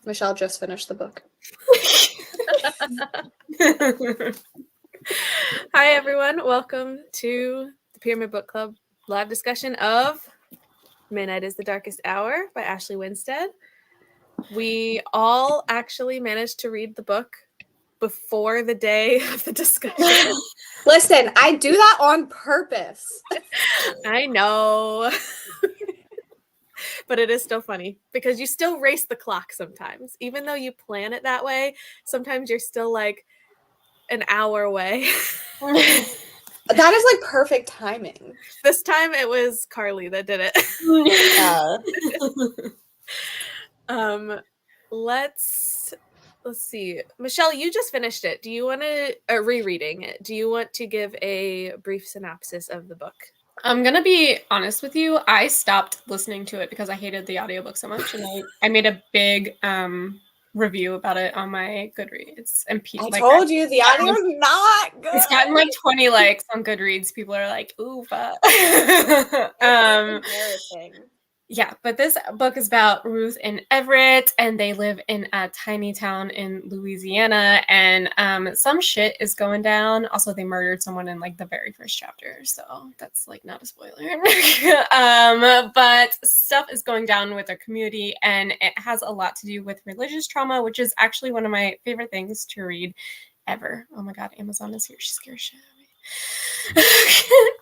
Michelle just finished the book. Hi, everyone. Welcome to the Pyramid Book Club live discussion of Midnight is the Darkest Hour by Ashley Winstead. We all actually managed to read the book before the day of the discussion. Listen, I do that on purpose. I know. But it is still funny because you still race the clock sometimes. Even though you plan it that way, sometimes you're still like an hour away. That is like perfect timing. This time it was Carly that did it. Let's see. Michelle, you just finished it. Do you want to rereading it? Do you want to give a brief synopsis of the book? I'm gonna be honest with you. I stopped listening to it because I hated the audiobook so much, and I made a big review about it on my Goodreads. And I told you the audio is not good. It's gotten like 20 likes on Goodreads. People are like, "Ooh, fuck." Embarrassing. Yeah, but this book is about Ruth and Everett, and they live in a tiny town in Louisiana, and some shit is going down. Also, they murdered someone in like the very first chapter, so that's like not a spoiler. But stuff is going down with their community, and it has a lot to do with religious trauma, which is actually one of my favorite things to read ever. Oh my god, Amazon is here. She scares shit out of me.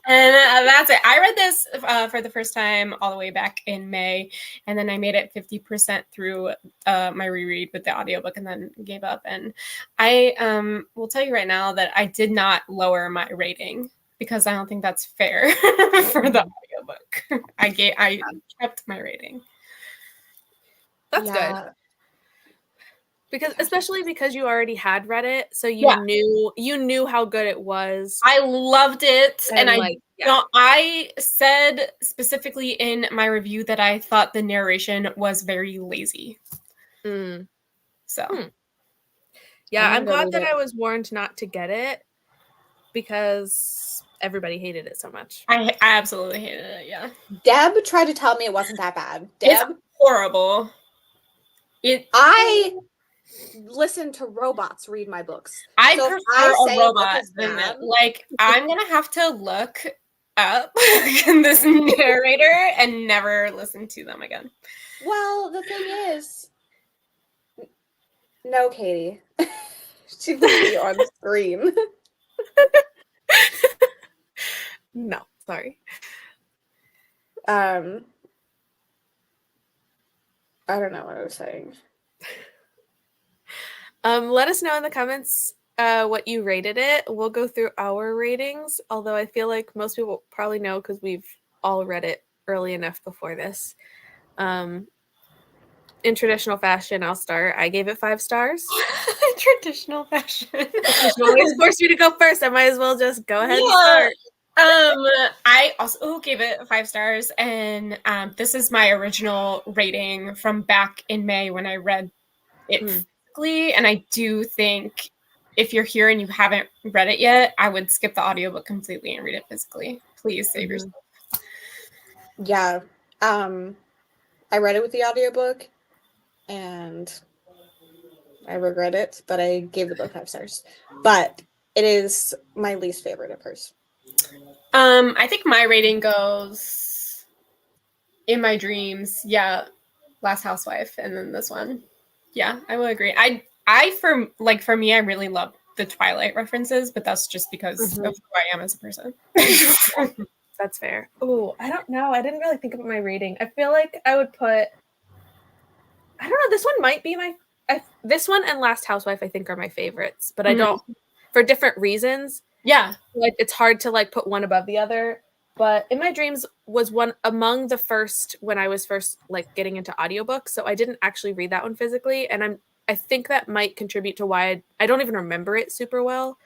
And that's it. I read this for the first time all the way back in May, and then I made it 50% through my reread with the audiobook and then gave up. And I will tell you right now that I did not lower my rating because I don't think that's fair for the audiobook. I kept my rating. That's good. Because especially because you already had read it, so you knew how good it was. I loved it, and I said specifically in my review that I thought the narration was very lazy. I'm glad that I was warned not to get it because everybody hated it so much. I absolutely hated it. Yeah, Deb tried to tell me it wasn't that bad. Deb, it's horrible. I listen to robots read my books. I prefer a robot than that. Like, I'm gonna have to look up this narrator and never listen to them again. Well, the thing is, no, Katie. She put me on screen. No, sorry. I don't know what I was saying. Let us know in the comments what you rated it. We'll go through our ratings, although I feel like most people probably know because we've all read it early enough before this. In traditional fashion, I'll start. I gave it 5 stars. Traditional fashion. You always force you to go first. I might as well just go ahead and start. I also gave it 5 stars, and this is my original rating from back in May when I read it. And I do think if you're here and you haven't read it yet, I would skip the audiobook completely and read it physically. Please save yourself. Yeah. I read it with the audiobook and I regret it, but I gave the book 5 stars. But it is my least favorite of hers. I think my rating goes In My Dreams. Yeah. Last Housewife. And then this one. Yeah, I will agree. For me, I really love the Twilight references, but that's just because of who I am as a person. That's fair. Oh, I don't know. I didn't really think about my rating. I feel like I would put, I don't know, this one might be this one and Last Housewife I think are my favorites, but I don't, for different reasons. Yeah. Like it's hard to like put one above the other. But In My Dreams was one among the first when I was first like getting into audiobooks. So I didn't actually read that one physically. And I think that might contribute to why I don't even remember it super well.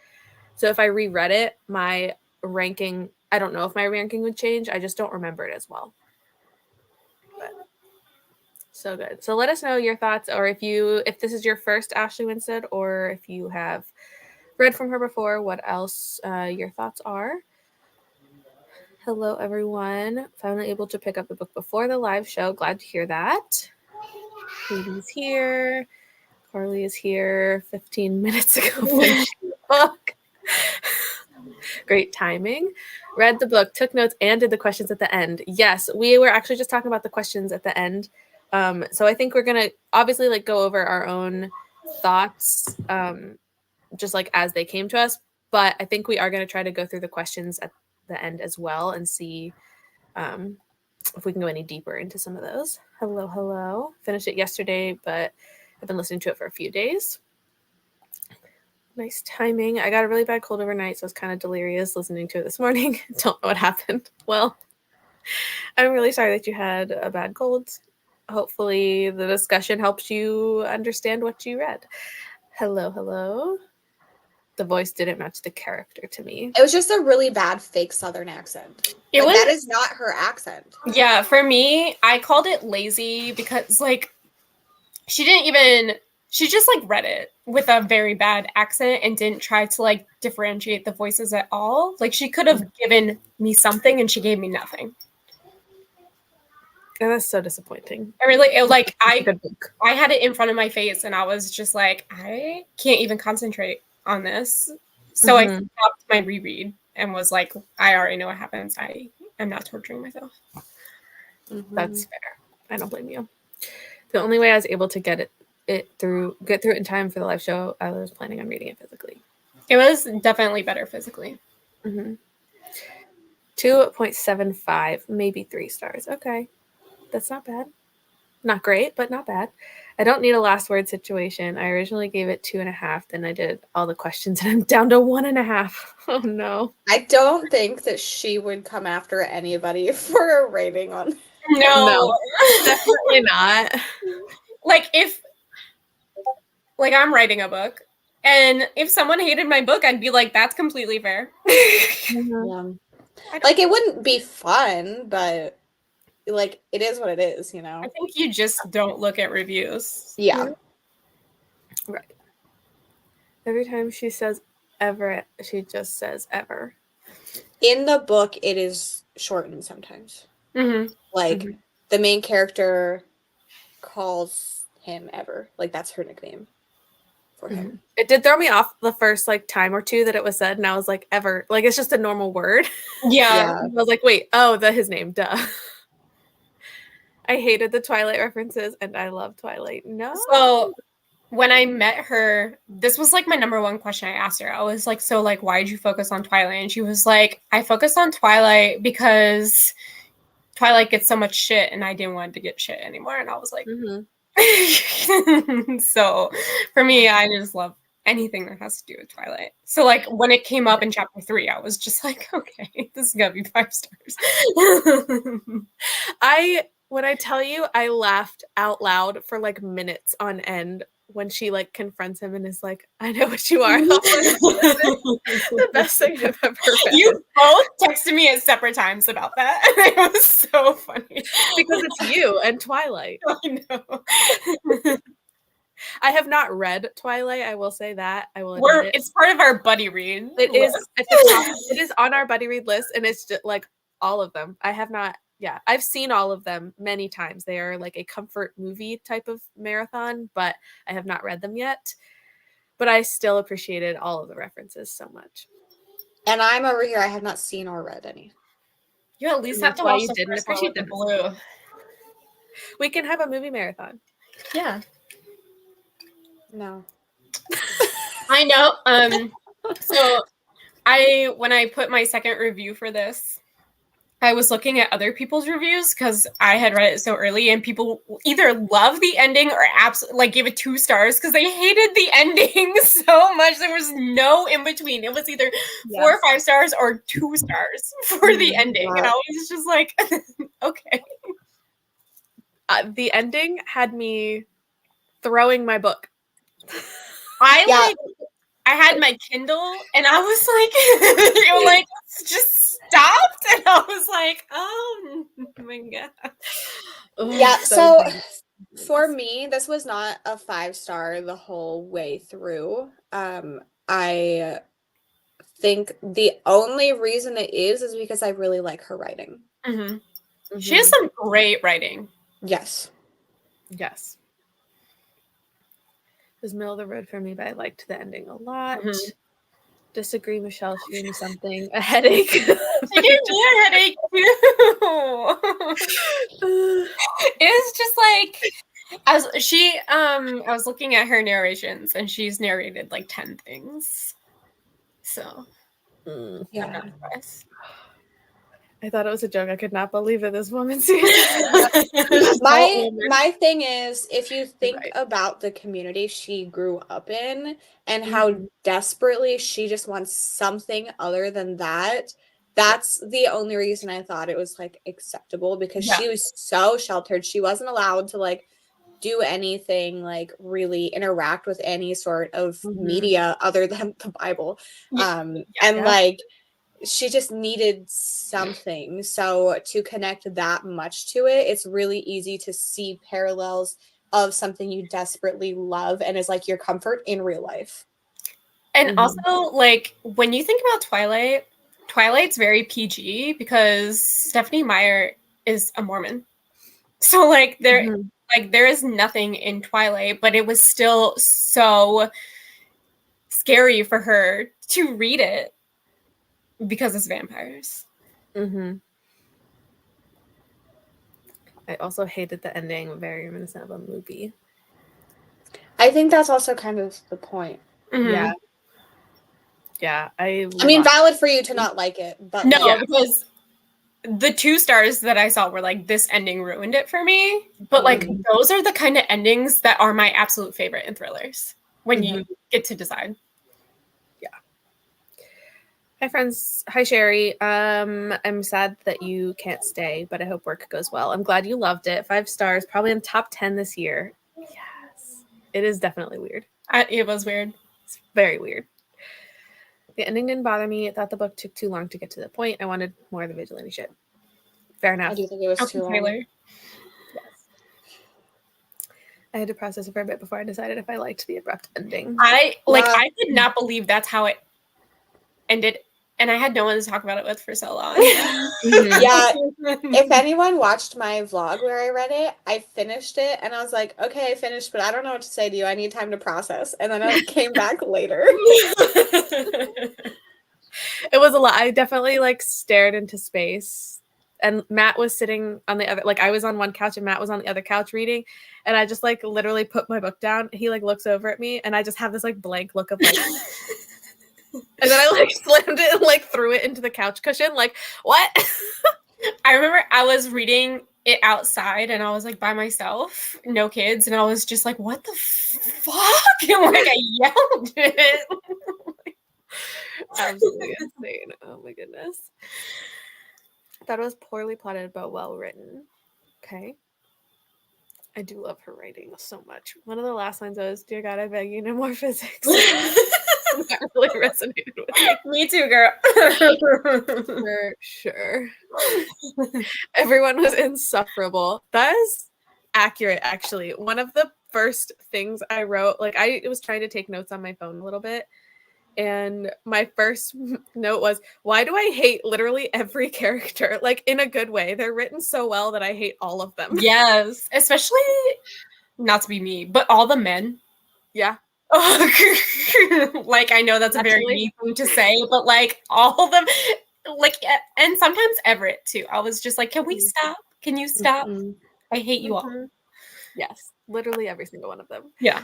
So if I reread it, my ranking, I don't know if my ranking would change. I just don't remember it as well. But so good. So let us know your thoughts, or if this is your first Ashley Winstead, or if you have read from her before, what else your thoughts are. Hello, everyone. Finally able to pick up the book before the live show. Glad to hear that. Katie's here. Carly is here 15 minutes ago finishing the book. Great timing. Read the book, took notes, and did the questions at the end. Yes, we were actually just talking about the questions at the end. So I think we're gonna obviously like go over our own thoughts, just like as they came to us. But I think we are gonna try to go through the questions at the end as well and see if we can go any deeper into some of those. Hello, hello. Finished it yesterday, but I've been listening to it for a few days. Nice timing. I got a really bad cold overnight, so I was kind of delirious listening to it this morning. Don't know what happened. Well, I'm really sorry that you had a bad cold. Hopefully the discussion helps you understand what you read. Hello, hello. The voice didn't match the character to me. It was just a really bad fake Southern accent. It Like, was- that is not her accent. Yeah, for me, I called it lazy because like she just like read it with a very bad accent and didn't try to like differentiate the voices at all. Like she could have given me something and she gave me nothing. And that's so disappointing. I really Good book. I had it in front of my face and I was just like, I can't even concentrate on this. So I stopped my reread and was like, I already know what happens. I am not torturing myself. That's fair. I don't blame you. The only way I was able to get through it in time for the live show, I was planning on reading it physically. It was definitely better physically. 2.75, maybe 3 stars. Okay. That's not bad. Not great, but not bad. I don't need a last word situation. I originally gave it 2.5, then I did all the questions and I'm down to 1.5. Oh no. I don't think that she would come after anybody for a rating on. No. Definitely not. Like if like I'm writing a book and if someone hated my book, I'd be like, that's completely fair. Yeah. Like, it wouldn't be fun, but like, it is what it is, you know? I think you just don't look at reviews. Yeah. Right. Every time she says ever, she just says ever. In the book, it is shortened sometimes. Like, the main character calls him Ever. Like, that's her nickname for him. It did throw me off the first like time or two that it was said, and I was like, ever. Like, it's just a normal word. Yeah. I was like, wait, oh, his name, duh. I hated the Twilight references, and I love Twilight. No. So when I met her, this was like my number one question I asked her. I was like, so like, why did you focus on Twilight? And she was like, I focused on Twilight because Twilight gets so much shit and I didn't want to get shit anymore. And I was like, so for me, I just love anything that has to do with Twilight. So like when it came up in chapter 3, I was just like, okay, this is gonna be 5 stars. When I tell you, I laughed out loud for like minutes on end when she like confronts him and is like, I know what you are. The best thing I've ever read. You both texted me at separate times about that. It was so funny. Because it's you and Twilight. I know. I have not read Twilight. I will say that. I will admit it. It's part of our buddy read. It is at the top. It is on our buddy read list, and it's just like all of them. I have not. Yeah, I've seen all of them many times. They are like a comfort movie type of marathon, but I have not read them yet. But I still appreciated all of the references so much. And I'm over here. I have not seen or read any. You at least have to why watch you the didn't first one appreciate with the them. blue. We can have a movie marathon. Yeah. No. I know. So when I put my second review for this, I was looking at other people's reviews because I had read it so early, and people either love the ending or absolutely like give it 2 stars because they hated the ending so much. There was no in between. It was either 4 or 5 stars or 2 stars for the ending, and I was just like, okay. The ending had me throwing my book. I had my Kindle and I was like, you were like, just stopped. And I was like, oh my God. Yeah, so for me, this was not a 5-star the whole way through. I think the only reason it is because I really like her writing. She has some great writing. Yes. Yes. was middle of the road for me, but I liked the ending a lot. Mhm. Disagree, Michelle. She gave me something. A headache. She gave me a headache too. It's just like I was looking at her narrations and she's narrated like 10 things. So I'm Yeah. not impressed. I thought it was a joke. I could not believe that this woman sees My thing is, if you think Right. about the community she grew up in and how Mhm. desperately she just wants something other than that, that's the only reason I thought it was like acceptable, because Yeah. she was so sheltered. She wasn't allowed to like do anything, like really interact with any sort of Mhm. media other than the Bible. Yeah. And Yeah. like she just needed something. So to connect that much to it, it's really easy to see parallels of something you desperately love and is like your comfort in real life. And Mhm. also, like, when you think about Twilight, Twilight's very PG because Stephanie Meyer is a Mormon. So like Mhm. there is nothing in Twilight, but it was still so scary for her to read it because it's vampires. Mhm. I also hated the ending. Very reminiscent of a movie. I think that's also kind of the point. Mhm. Yeah. Yeah. I mean, valid for you to not like it, but No, like, because the 2 stars that I saw were like, this ending ruined it for me. But like Mhm. those are the kind of endings that are my absolute favorite in thrillers when you get to decide. Hi friends. Hi Sherry. I'm sad that you can't stay, but I hope work goes well. I'm glad you loved it. 5 stars, probably in top 10 this year. Yes. It is definitely weird. It was weird. It's very weird. The ending didn't bother me. I thought the book took too long to get to the point. I wanted more of the vigilante shit. Fair enough. I do think it was too long. Taylor. Yes. I had to process it for a bit before I decided if I liked the abrupt ending. I could not believe that's how it ended, and I had no one to talk about it with for so long. Yeah, if anyone watched my vlog where I read it, I finished it and I was like, okay, I finished, but I don't know what to say to you. I need time to process. And then I came back later. It was a lot. I definitely like stared into space, and Matt was sitting on the other, like I was on one couch and Matt was on the other couch reading, and I just like literally put my book down. He like looks over at me and I just have this like blank look of like and then I like slammed it and like threw it into the couch cushion like, what? I remember I was reading it outside and I was like by myself, no kids, and I was just like, what the fuck? And like I yelled it. Absolutely insane. Oh my goodness. I thought it was poorly plotted but well written. Okay. I do love her writing so much. One of the last lines was, "Dear God, I beg you, no more physics." That really resonated with me. Me too, girl. For sure. Everyone was insufferable. That is accurate, actually. One of the first things I wrote, like I was trying to take notes on my phone a little bit. And my first note was, why do I hate literally every character? Like in a good way. They're written so well that I hate all of them. Yes, especially, not to be me, but all the men. Yeah. Like I know that's a very mean thing to say, but like all of them, like, and sometimes Everett too. I was just like, can we stop? Can you stop? Mhm. I hate you all. Yes, literally every single one of them. Yeah.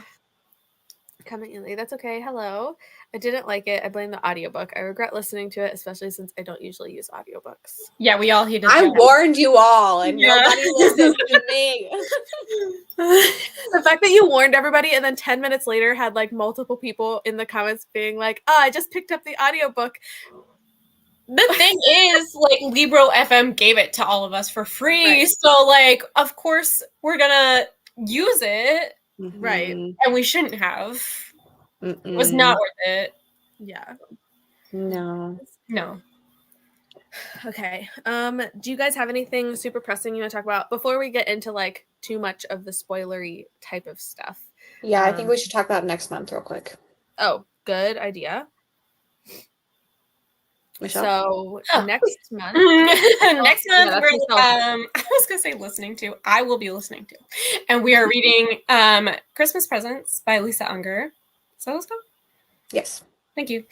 Coming in late. That's okay. Hello. I didn't like it. I blame the audiobook. I regret listening to it, especially since I don't usually use audiobooks. Yeah, we all hated I that. warned you all and Yeah. nobody listened to me. The fact that you warned everybody and then 10 minutes later had like multiple people in the comments being like, oh, I just picked up the audiobook. The thing is, like, Libro FM gave it to all of us for free. Right. So, like, of course, we're gonna use it. Right. And we shouldn't have. Mm-mm. It was not worth it. Yeah. No. No. Okay. Do you guys have anything super pressing you want to talk about before we get into like too much of the spoilery type of stuff? Yeah, I think we should talk about next month real quick. Oh, good idea. Michelle? So Oh. next month, Next month, that's we're, yourself. I was gonna say listening to. I will be listening to, and we are reading "Christmas Presents" by Lisa Unger. So let's go. Yes. Thank you.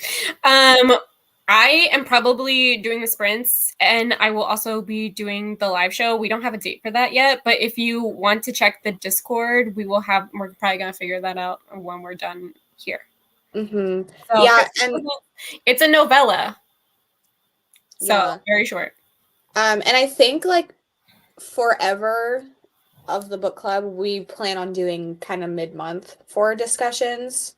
I am probably doing the sprints, and I will also be doing the live show. We don't have a date for that yet, but if you want to check the Discord, we're probably gonna figure that out when we're done here. Mm-hmm. So Yeah, and it's a novella, so yeah. very short. And I think like forever of the book club, we plan on doing kind of mid-month for discussions.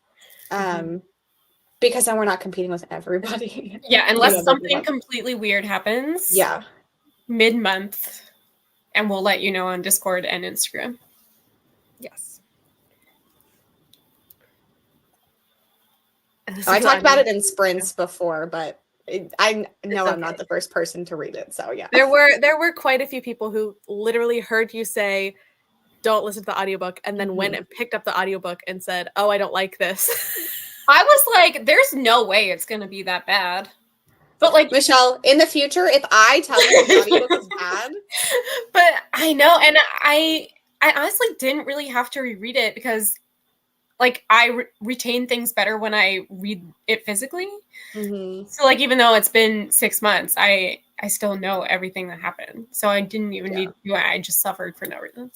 Because then we're not competing with everybody. Yeah, You unless know, something completely weird happens. Yeah. Mid-month, and we'll let you know on Discord and Instagram. Yes. I talked about it in sprints before, but I know I'm not okay. the first person to read it, so yeah. There were quite a few people who literally heard you say, "Don't listen to the audiobook," and then went and picked up the audiobook and said, "Oh, I don't like this." I was like, "There's no way it's gonna be that bad." But like, Michelle, in the future, if I tell you the audiobook is bad, but I know, and I honestly didn't really have to reread it because, like, I retain things better when I read it physically. So, like, even though it's been 6 months, I still know everything that happened. So I didn't even need to do it. I just suffered for no reason.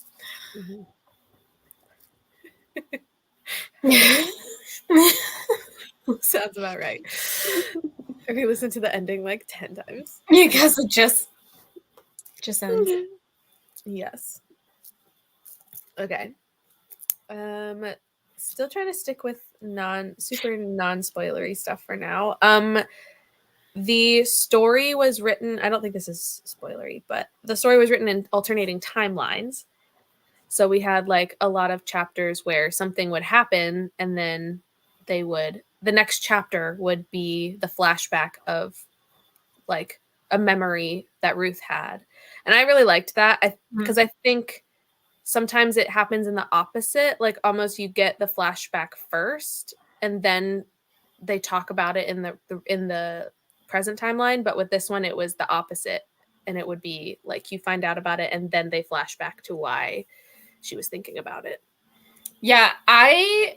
Sounds about right. If you listen to the ending like 10 times. Because it just ends. Yes. Okay. Still trying to stick with super non-spoilery stuff for now. The story was written, I don't think this is spoilery, but the story was written in alternating timelines. So we had like a lot of chapters where something would happen and then the next chapter would be the flashback of like a memory that Ruth had. And I really liked that because I think sometimes it happens in the opposite, like almost you get the flashback first and then they talk about it in the present timeline, but with this one it was the opposite, and it would be like you find out about it and then they flash back to why she was thinking about it. Yeah, I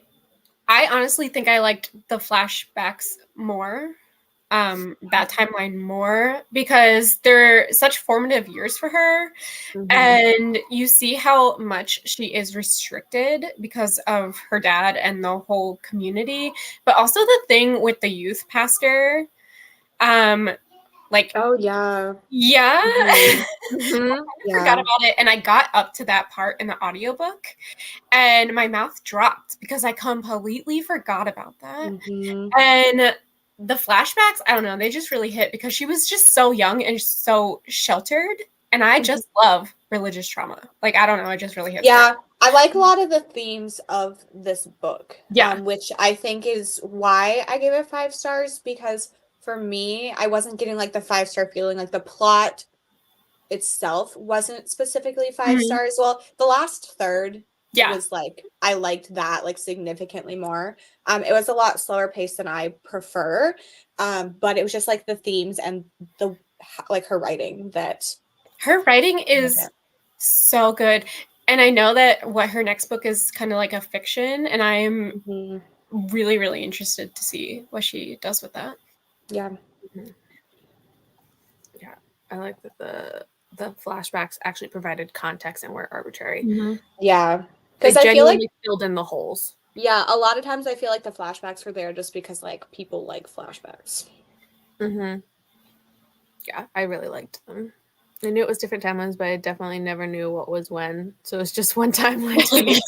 honestly think I liked the flashbacks more, that timeline more, because they're such formative years for her. And you see how much she is restricted because of her dad and the whole community, but also the thing with the youth pastor. Like, oh yeah. yeah. Mhm. I forgot about it, and I got up to that part in the audiobook and my mouth dropped because I completely forgot about that. And the flashbacks, I don't know, they just really hit because she was just so young and so sheltered, and I just love religious trauma. Like, I don't know, it just really hits. Yeah, I like a lot of the themes of this book. Yeah. Which I think is why I gave it 5 stars, because for me, I wasn't getting like the 5-star feeling. Like the plot itself wasn't specifically 5 stars. Well, the last third was like, I liked that like significantly more. It was a lot slower paced than I prefer. But it was just like the themes and the like her writing is so good. And I know that what her next book is kind of like a fiction, and I'm really, really interested to see what she does with that. Yeah. Yeah. I like that the flashbacks actually provided context and weren't arbitrary. Yeah. Because I feel like filled in the holes. Yeah, a lot of times I feel like the flashbacks were there just because like people like flashbacks. Yeah, I really liked them. I knew it was different timelines, but I definitely never knew what was when. So it's just one timeline to me.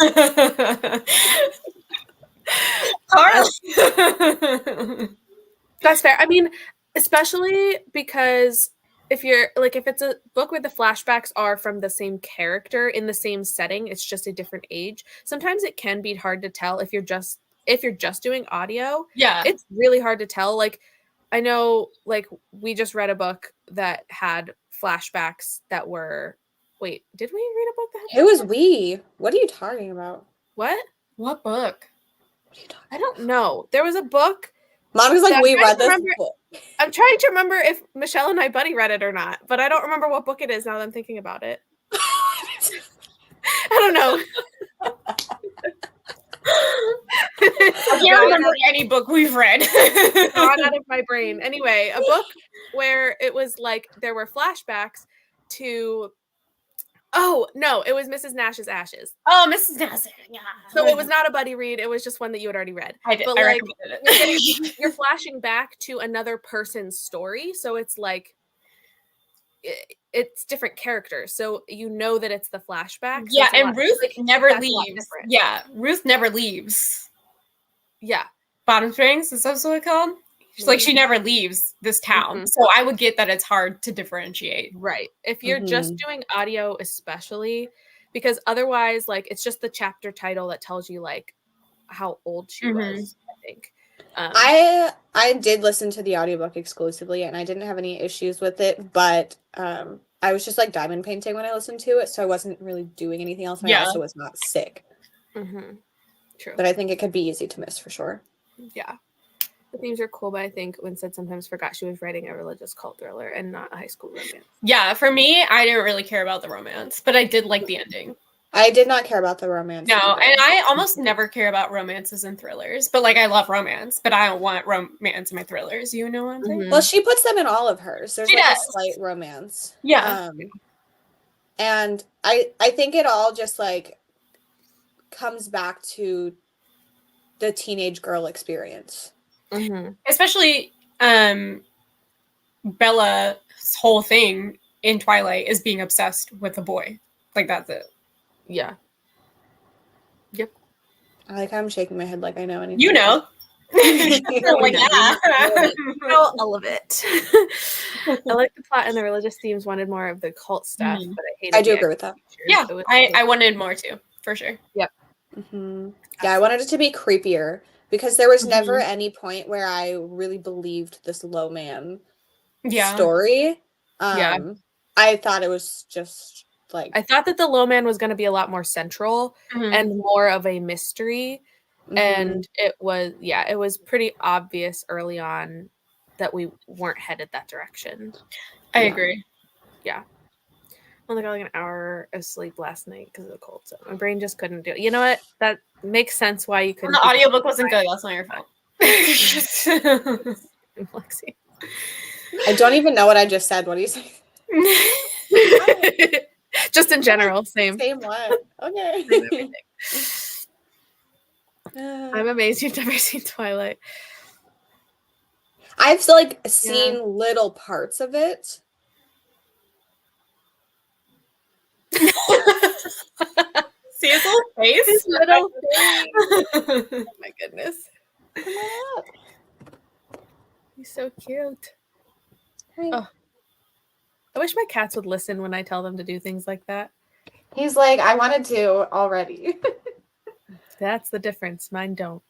That's fair. I mean, especially because if it's a book where the flashbacks are from the same character in the same setting, it's just a different age. Sometimes it can be hard to tell if you're just doing audio. Yeah. It's really hard to tell. Like, I know, like, we just read a book that had flashbacks that were. Wait, did we read a book that had? Who is we? What are you talking about? What? What book? I don't know. There was a book Monica's like, Yeah, we I'm trying read to this remember- book. I'm trying to remember if Michelle and I buddy read it or not, but I don't remember what book it is now that I'm thinking about it. I don't know. I can't remember any book we've read. Gone out of my brain. Anyway, a book where it was like there were flashbacks to. Oh no, it was Mrs. Nash's Ashes. Oh, Mrs. Nassar. Yeah. So it was not a buddy read. It was just one that you had already read. I did. But I like recommended you're, it. you're flashing back to another person's story, so it's like it's different characters. So you know that it's the flashback. So Yeah, it's a and lot- Ruth like, never that's a lot leaves. different. Yeah, Ruth never leaves. Yeah. Bottom Springs, is that what it's called? She's like, she never leaves this town. Mhm. So I would get that it's hard to differentiate. Right. If you're just doing audio, especially, because otherwise, like, it's just the chapter title that tells you like how old she was, I think. I did listen to the audiobook exclusively and I didn't have any issues with it, but I was just like diamond painting when I listened to it, so I wasn't really doing anything else, and I also was not sick. True. But I think it could be easy to miss for sure. Yeah. The themes are cool, but I think Winstead sometimes forgot she was writing a religious cult thriller and not a high school romance. Yeah, for me, I didn't really care about the romance, but I did like the ending. I did not care about the romance. No, either. and I almost never care about romances and thrillers, but like I love romance, but I don't want romance in my thrillers. You know what I'm saying? Well, she puts them in all of hers. There's She like does. a slight romance. Yeah. And I think it all just like comes back to the teenage girl experience. Especially Bella's whole thing in Twilight is being obsessed with a boy. Like that's it. Yeah. Yep. I like how I'm shaking my head like I know anything. You know. Like, yeah. All of it. I like the plot and the religious themes. Wanted more of the cult stuff, but I hated. I do agree with that. Yeah, I wanted more too, for sure. Yep. Yeah, I wanted it to be creepier because there was never any point where I really believed this low man story. I thought it was just like I thought that the low man was going to be a lot more central and more of a mystery. And it was pretty obvious early on that we weren't headed that direction. I agree. Yeah. I only got like an hour of sleep last night because of the cold, so my brain just couldn't do it. You know what? That makes sense why you couldn't. The audiobook wasn't good. That's not your fault. Lexi. I don't even know what I just said. What do you say? Just in general, same. Same what? Okay. I'm amazed you've never seen Twilight. I've still like seen little parts of it. See his little face? His little face. Oh my goodness. Come on up. He's so cute. Hi. Oh. I wish my cats would listen when I tell them to do things like that. He's like, I wanted to already. That's the difference. Mine don't.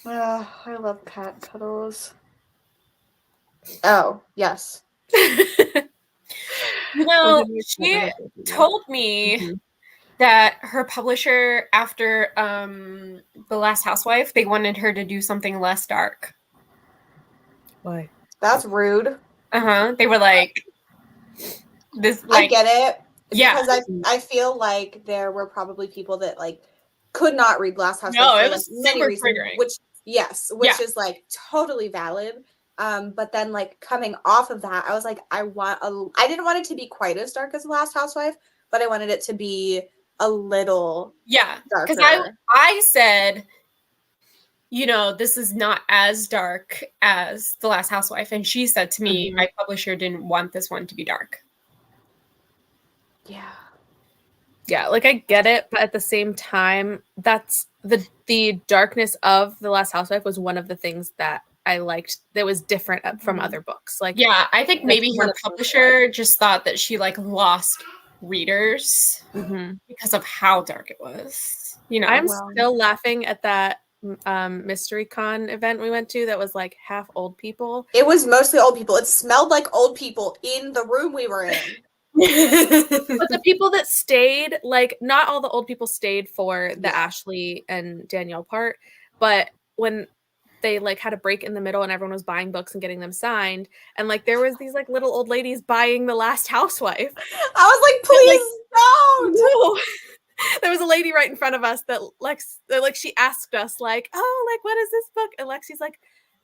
I love cat cuddles. Oh, yes. No, she told me that her publisher, after The Last Housewife, they wanted her to do something less dark. Why? That's rude. They were like, this. Like, I get it. Yeah. Because I feel like there were probably people that like could not read Glass House. No, for, it was like, many super reasons, triggering. which is like totally valid. But then like coming off of that, I was like, I didn't want it to be quite as dark as The Last Housewife, but I wanted it to be a little darker. Because I said, you know, this is not as dark as The Last Housewife, and she said to me, my publisher didn't want this one to be dark. Yeah, like I get it, but at the same time, that's the darkness of The Last Housewife was one of the things that I liked that was different from other books. Like, yeah, I think maybe her publisher just thought that she like lost readers because of how dark it was. You know, I'm still laughing at that mystery con event we went to that was like half old people. It was mostly old people. It smelled like old people in the room we were in. But the people that stayed, like not all the old people stayed for the Ashley and Danielle part, but when they like had a break in the middle and everyone was buying books and getting them signed, and like there was these like little old ladies buying The Last Housewife. I was like, please don't. No. There was a lady right in front of us that she asked us like, oh, like what is this book? And Lexi's like,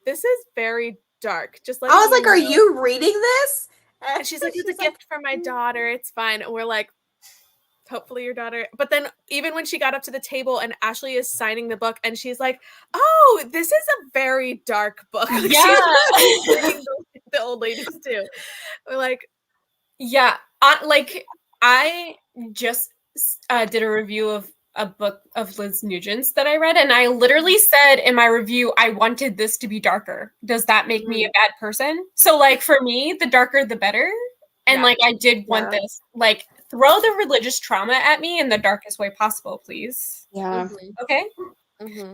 this is very dark. Just like I was like, are you reading this? And she's like, it's a gift for my daughter. It's fine. And we're like, hopefully your daughter. But then even when she got up to the table and Ashley is signing the book and she's like, oh, this is a very dark book. Like, Yeah. the old ladies too. We're like, yeah. Like I just did a review of a book of Liz Nugent's that I read, and I literally said in my review, I wanted this to be darker. Does that make me a bad person? So like for me, the darker the better. And like I did want this, like throw the religious trauma at me in the darkest way possible, please. Yeah. Okay. mm-hmm.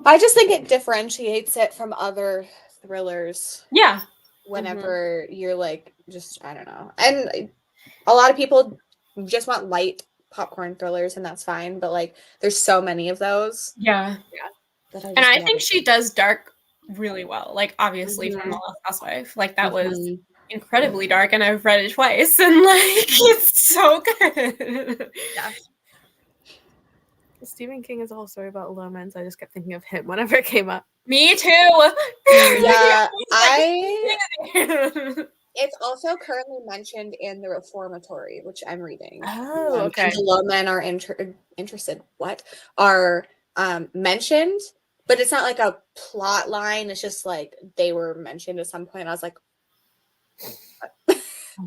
I just think it differentiates it from other thrillers. Yeah. Whenever you're like, just, I don't know. And a lot of people just want light popcorn thrillers, and that's fine. But like, there's so many of those. Yeah. That And I think she does dark really well. Like obviously from The Last Housewife, like that was incredibly dark, and I've read it twice, and like it's so good. Yeah. Stephen King is a whole story about Lomans. I just kept thinking of him whenever it came up. Me too. Yeah, it's also currently mentioned in The Reformatory, which I'm reading. Oh, okay. The low men are interested. What are mentioned, but it's not like a plot line. It's just like they were mentioned at some point. I was like,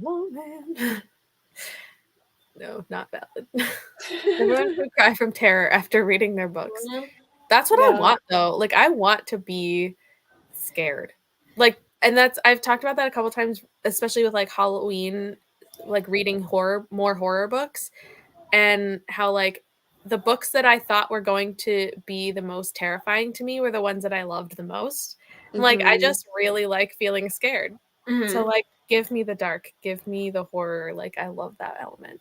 "Low man." No, not valid. Everyone would cry from terror after reading their books. That's what I want, though. Like, I want to be scared. Like, and I've talked about that a couple times, especially with like Halloween, like reading more horror books, and how like the books that I thought were going to be the most terrifying to me were the ones that I loved the most. And like, I just really like feeling scared. So like, give me the dark, give me the horror. Like, I love that element.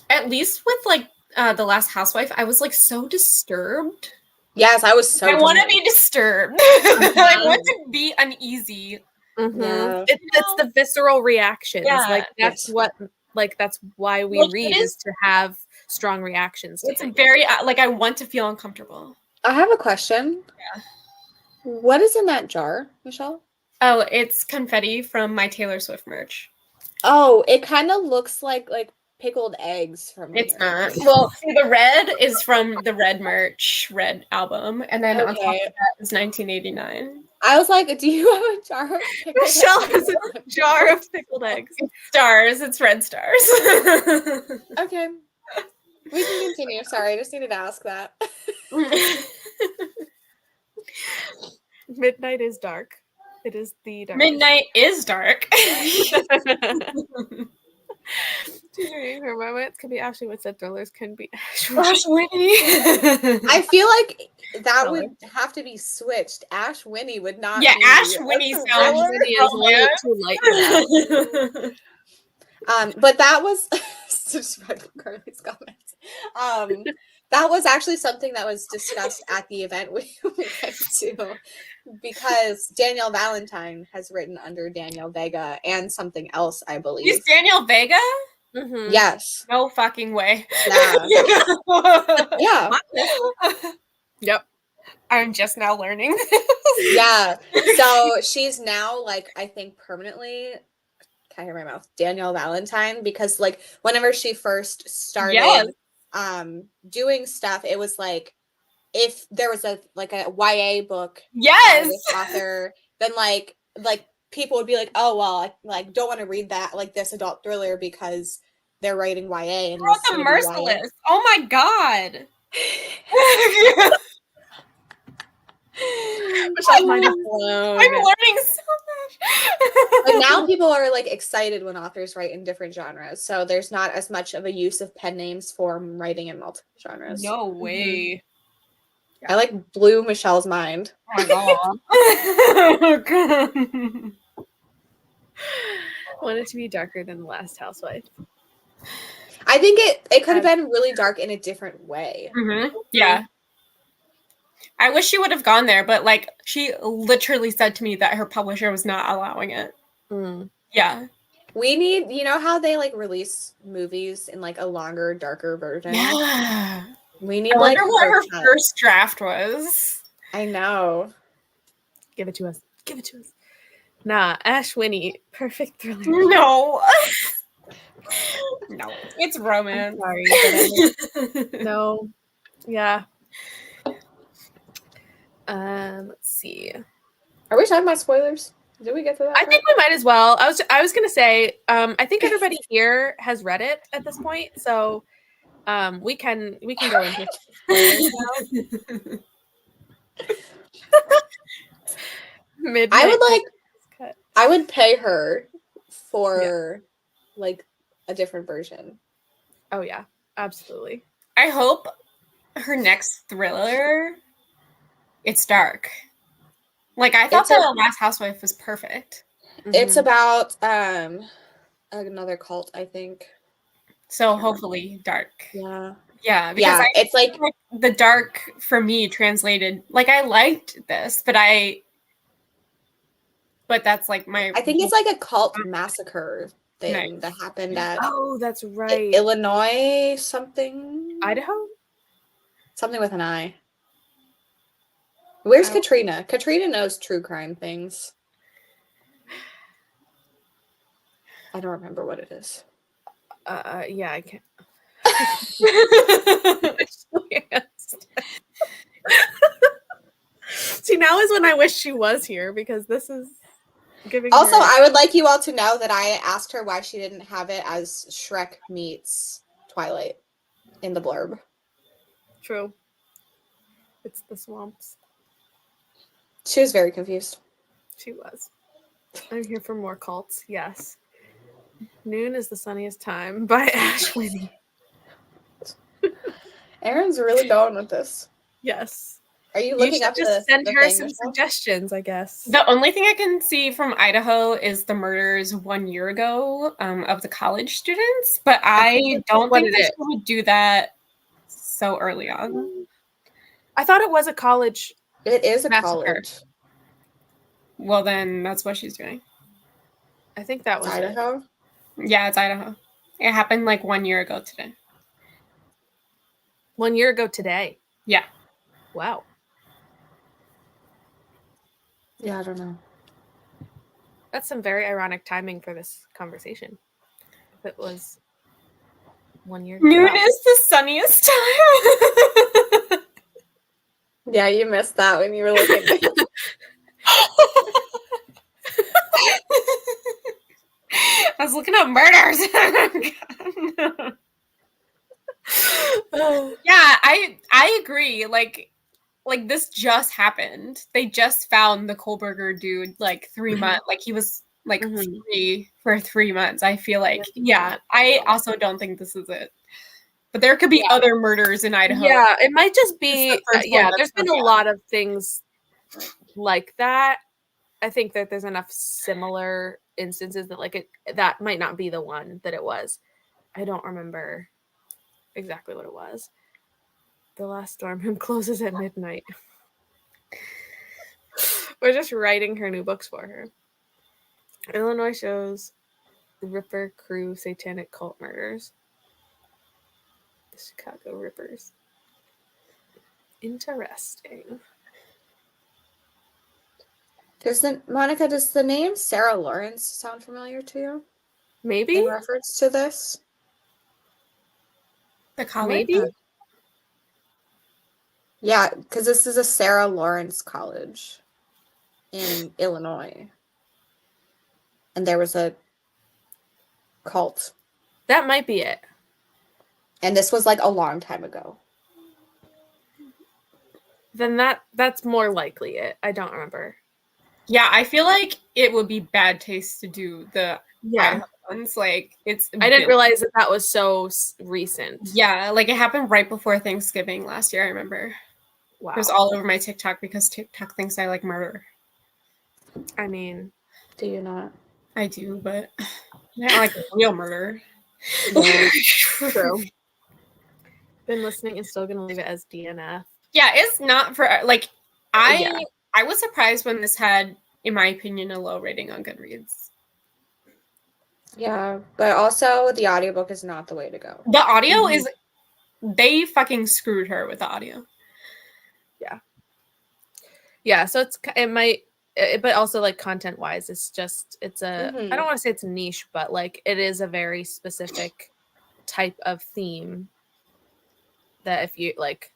At least with like The Last Housewife, I was like so disturbed. Yes, I was so. I want to be disturbed. I want to be uneasy. Yeah. It's the visceral reactions. Yeah. Like that's what. Like that's why we read is to have strong reactions. It's very like I want to feel uncomfortable. I have a question. Yeah. What is in that jar, Michelle? Oh, it's confetti from my Taylor Swift merch. Oh, it kind of looks like pickled eggs from It's here. not. Well, the red is from the Red merch, Red album, and then on top of that is 1989. I was like, do you have a jar of pickled Michelle eggs? has a jar of pickled eggs. Stars. It's red stars. Okay. We can continue. Sorry, I just needed to ask that. Midnight is dark. It is the dark. Midnight is dark. Her moments can be Ashley Winstead, thrillers can be Ash Winnie. I feel like that would have to be switched. Ash Winnie would not. Yeah, be Ash a Winnie thriller. sounds is way too light for that. But that was just read Carly's comments. That was actually something that was discussed at the event we went to, because Danielle Valentine has written under Danielle Vega and something else, I believe. Is Danielle Vega? Mm-hmm. Yes. No fucking way. Yeah. Yep. I'm just now learning. Yeah. So she's now like, I think permanently, can't hear my mouth, Danielle Valentine, because like whenever she first started doing stuff, it was like if there was a YA book by this author, then like people would be like, oh well, I like don't want to read that, like this adult thriller, because they're writing YA and wrote The Merciless. Oh my god. I'm learning so much. But now people are like excited when authors write in different genres, so there's not as much of a use of pen names for writing in multiple genres. No way. I like blew Michelle's mind. Oh my god. I want it to be darker than The Last Housewife. I think it could have been really dark in a different way. Mm-hmm. Yeah. I wish she would have gone there, but like she literally said to me that her publisher was not allowing it. Mm. Yeah. We need, you know how they like release movies in like a longer, darker version? Yeah. We need I like wonder what her cut. first draft was. I know. Give it to us. Give it to us. Nah, Ash Winnie, perfect thriller. No. No. It's I'm romance. sorry, but no. Yeah. Let's see. Are we talking about spoilers? Did we get to that? I think we might as well. I was gonna say, I think everybody here has read it at this point, so we can go into spoilers now. Midnight. I would pay her for like a different version. Oh yeah, absolutely. I hope her next thriller, it's dark. Like I thought The Last Housewife was perfect. It's about another cult, I think. So hopefully dark. Yeah. Yeah, because it's like the dark for me translated. Like I liked this, but that's like my. I think it's like a cult massacre thing that happened at. Oh, that's right. Illinois something. Idaho. Something with an I. Where's Katrina? Katrina knows true crime things. I don't remember what it is. Yeah, I can't. See, now is when I wish she was here because this is giving. Also, I would like you all to know that I asked her why she didn't have it as Shrek meets Twilight in the blurb. True. It's the swamps. She was very confused. She was. I'm here for more cults. Yes. Noon is the sunniest time by Ash Winnie. Erin's really going with this. Yes. Are you looking up just send her some suggestions, I guess. The only thing I can see from Idaho is the murders 1 year ago of the college students, but I don't think that she would do that so early on. I thought it was a college. It is a college. Well, then that's what she's doing. I think that was Idaho. Yeah, it's Idaho. It happened like 1 year ago today. 1 year ago today? Yeah. Wow. Yeah, I don't know. That's some very ironic timing for this conversation. If it was 1 year ago. Noon is the sunniest time. Yeah, you missed that when you were looking at it. I was looking up murders. Yeah, I agree. Like this just happened. They just found the Kohlberger dude like 3 months. Like he was like free for 3 months. I feel like I also don't think this is it. But there could be other murders in Idaho. Yeah, it might just be. There's been a lot of things like that. I think that there's enough similar instances that that might not be the one that it was. I don't remember exactly what it was. The last storm hymn closes at midnight. We're just writing her new books for her. Illinois shows Ripper Crew satanic cult murders. The Chicago Rippers. Interesting. Does the name Sarah Lawrence sound familiar to you? Maybe. In reference to this? The college? Maybe. Yeah, because this is a Sarah Lawrence college in Illinois. And there was a cult. That might be it. And this was like a long time ago. Then that's more likely it. I don't remember. Yeah, I feel like it would be bad taste to do the ones. Like I didn't realize that was so recent. Yeah, like it happened right before Thanksgiving last year. I remember. Wow. It was all over my TikTok because TikTok thinks I like murder. I mean, do you not? I do, but not like real murder. Yeah, true. Been listening and still gonna leave it as DNF. Yeah, it's not for like Yeah. I was surprised when this had, in my opinion, a low rating on Goodreads. Yeah, but also the audiobook is not the way to go. The audio Mhm. is, they fucking screwed her with the audio. Yeah, so it might, but also like content wise, it's I Mhm. don't want to say it's niche, but like it is a very specific type of theme that if you like,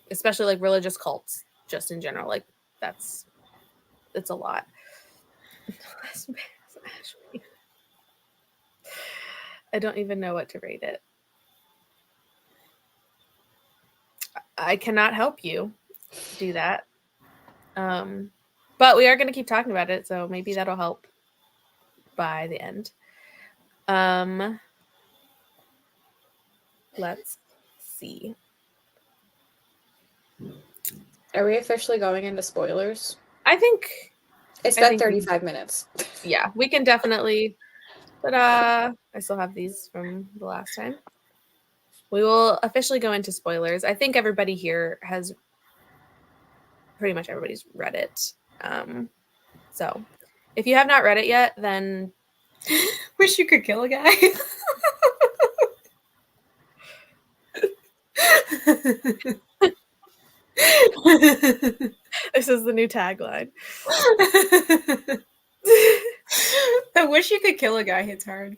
especially like religious cults, just in general, like it's a lot. I don't even know what to rate it. I cannot help you do that. But we are going to keep talking about it, so maybe that'll help by the end. Let's see. Are we officially going into spoilers? I think It's I been think 35 minutes. yeah, we can definitely. But I still have these from the last time. We will officially go into spoilers. I think everybody here has pretty much everybody's read it. So if you have not read it yet, then Wish you could kill a guy. this is the new tagline. I wish you could kill a guy hits hard.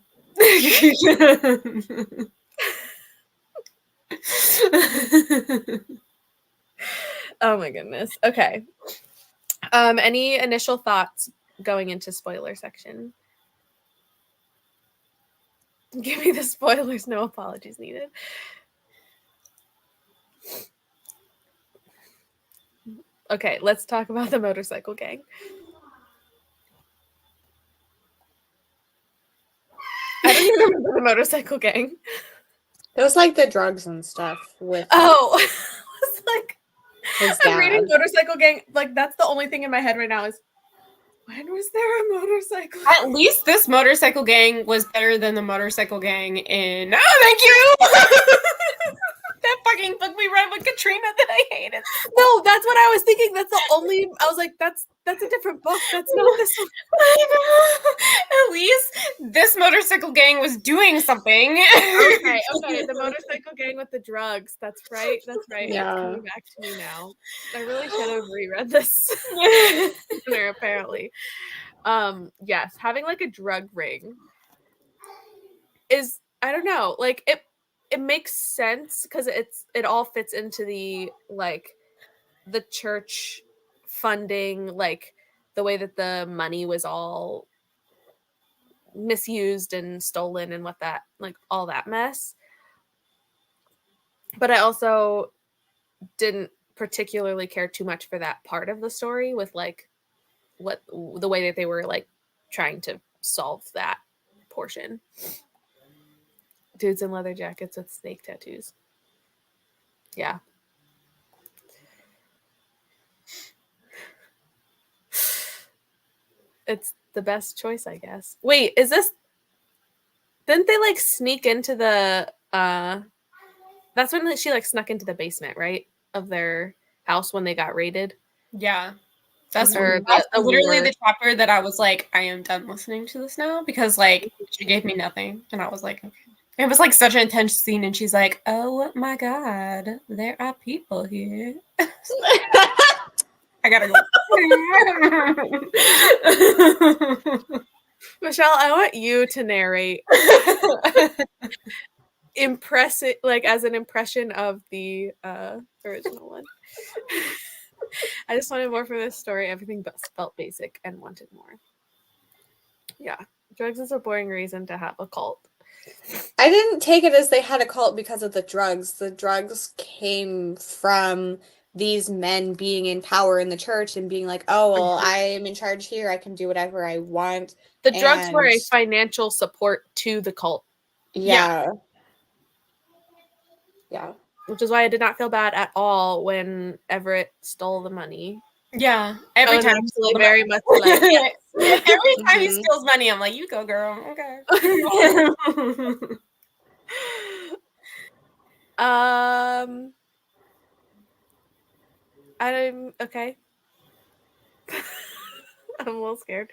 Oh my goodness. Okay. Any initial thoughts going into spoiler section? Give me the spoilers, no apologies needed. Okay, let's talk about the motorcycle gang. I don't even remember the motorcycle gang. It was like the drugs and stuff with Oh, I was like, his I'm reading dad. motorcycle gang. Like, that's the only thing in my head right now is, when was there a motorcycle? At least this motorcycle gang was better than the motorcycle gang in. Oh, thank you. That fucking book we read with Katrina that I hated. No, that's what I was thinking. That's the only. I was like, that's a different book. That's not this one. At least this motorcycle gang was doing something. Okay. The motorcycle gang with the drugs. That's right. That's right. Yeah. It's coming back to me now. I really should have reread this sooner, apparently. Yes, having like a drug ring is, I don't know, like it makes sense because it all fits into the like the church funding, like the way that the money was all misused and stolen and what that, like all that mess. But I also didn't particularly care too much for that part of the story with like what the way that they were like trying to solve that portion. Dudes in leather jackets with snake tattoos. Yeah. It's the best choice, I guess. Wait, is this, didn't they like sneak into the that's when she like snuck into the basement, right? Of their house when they got raided. Yeah. That's Or the literally war. the chapter that I was like, I am done listening to this now because like she gave me nothing. And I was like, okay. It was like such an intense scene, and she's like, oh my god, there are people here. I gotta go. Michelle, I want you to narrate impressive, like as an impression of the original one. I just wanted more for this story. Everything but felt basic and wanted more. Yeah, drugs is a boring reason to have a cult. I didn't take it as they had a cult because of the drugs. The drugs came from these men being in power in the church and being like, oh, well, I am in charge here. I can do whatever I want. The drugs were a And- financial support to the cult. Yeah. Yeah. Which is why I did not feel bad at all when Everett stole the money. Yeah, every I was time actually very much like, yes. every time he Mhm. steals money, I'm like, you go, girl. Okay. I'm okay. I'm a little scared.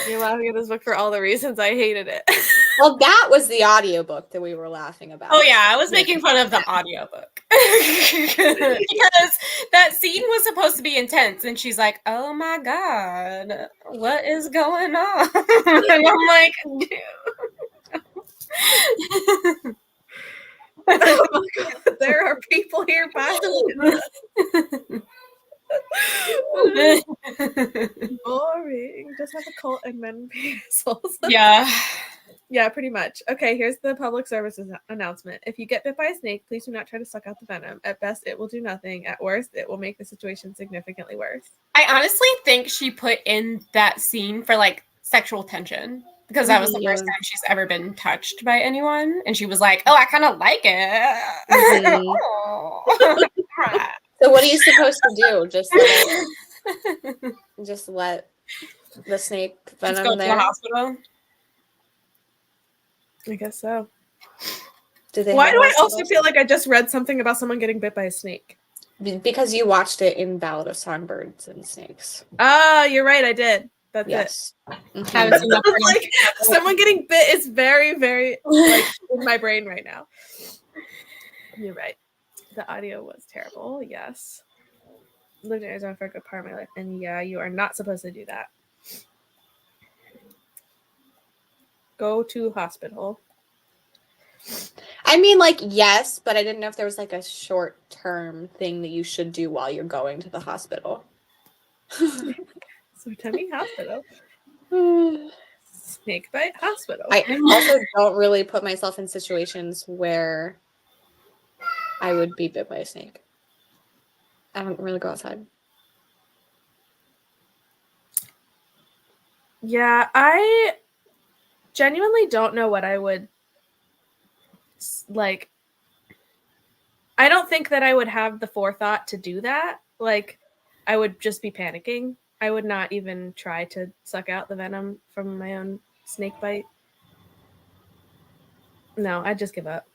You're laughing at this book for all the reasons I hated it. Well, that was the audiobook that we were laughing about. Oh yeah, I was making fun of the audiobook. Because that scene was supposed to be intense and she's like, "Oh my god, what is going on?" And I'm like, Oh my God, there are people here buying boring. Just have a cult and men be assholes. Yeah. Yeah, pretty much. Okay, here's the public services announcement. If you get bit by a snake, please do not try to suck out the venom. At best, it will do nothing. At worst, it will make the situation significantly worse. I honestly think she put in that scene for like sexual tension because that was the first time she's ever been touched by anyone, and she was like, "Oh, I kind of like it." So what are you supposed to do? Just let the snake venom Just go to there? the hospital. I guess so. Do they Why have do I hospitals? also feel like I just read something about someone getting bit by a snake? Because you watched it in Ballad of Songbirds and Snakes. Ah, you're right. I did. That's Yes. I haven't seen that for it. Like someone getting bit is very, very like in my brain right now. You're right. The audio was terrible. Yes. Lived in Arizona for a good part of my life, and yeah, you are not supposed to do that. Go to hospital. I mean, like, yes, but I didn't know if there was like a short-term thing that you should do while you're going to the hospital. So tell me hospital. Snake bite hospital. I also don't really put myself in situations where I would be bit by a snake. I don't really go outside. Yeah, I genuinely don't know what I would like. I don't think that I would have the forethought to do that. Like, I would just be panicking. I would not even try to suck out the venom from my own snake bite. No, I'd just give up.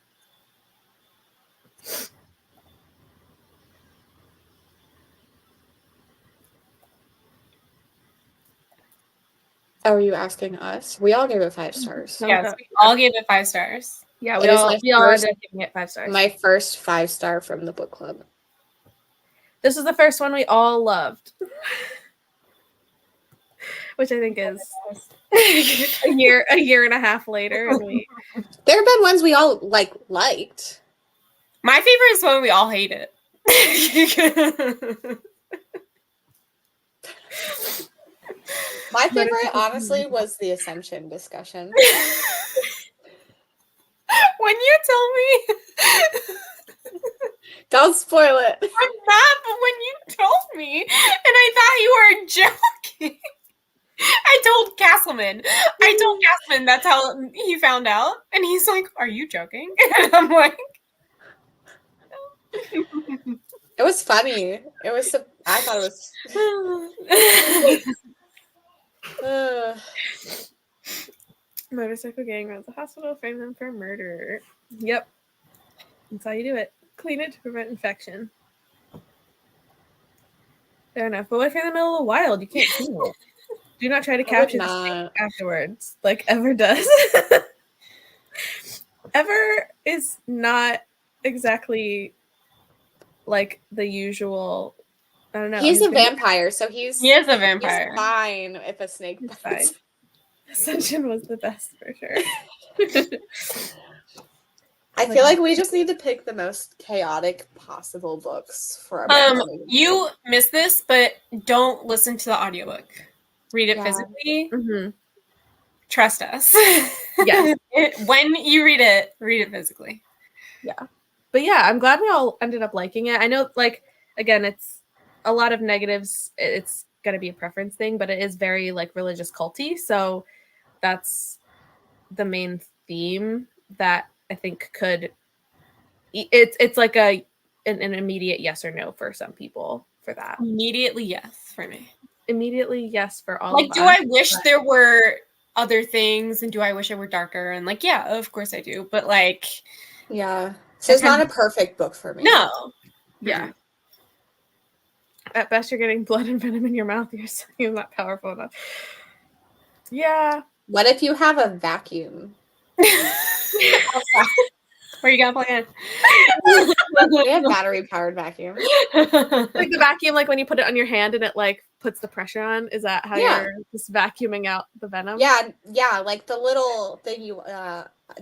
Oh, are you asking us? We all gave it 5 stars. No, Yes, we all gave it 5 stars. Yeah, It we is all my ended first- up giving it 5 stars. My first 5-star from the book club. This is the first one we all loved. Which I think is a year and a half later, and we There have been ones we all liked. My favorite is when we all hate it. My favorite, honestly, was the Ascension discussion. When you tell me, Don't spoil it. I'm not, but when you told me, and I thought you were joking. I told Castleman that's how he found out. And he's like, "Are you joking?" And I'm like, It was funny. It was. I thought it was. motorcycle gang runs a hospital, frame them for murder. Yep. That's how you do it. Clean it to prevent infection. Fair enough. But what if you're in the middle of the wild? You can't clean it. Do not try to capture the snake afterwards, like Ever does. Ever is not exactly like the usual. I don't know. He's a vampire, so he is a vampire. He's fine if a snake He's bites. fine. Ascension was the best for sure. I feel like we just need to pick the most chaotic possible books for our You missed this, but don't listen to the audiobook. Read it physically. Mm-hmm. Trust us. Yes. When you read it physically. Yeah. But yeah, I'm glad we all ended up liking it. I know, like, again, it's a lot of negatives. It's going to be a preference thing, but it is very, like, religious culty. So that's the main theme that I think could... It's like an immediate yes or no for some people for that. Immediately yes for me. Immediately yes for all like, of do us, I wish there were other things, and do I wish it were darker? And like, yeah, of course I do. But like... Yeah. So it's not a perfect book for me. No. Yeah. at best you're getting blood and venom in your mouth. You're not powerful enough. Yeah. What if you have a vacuum? Where you gonna plug in? We have battery-powered vacuum. Like the vacuum, like when you put it on your hand and it like puts the pressure on. Is that how Yeah. you're just vacuuming out the venom? Yeah, like the little thing you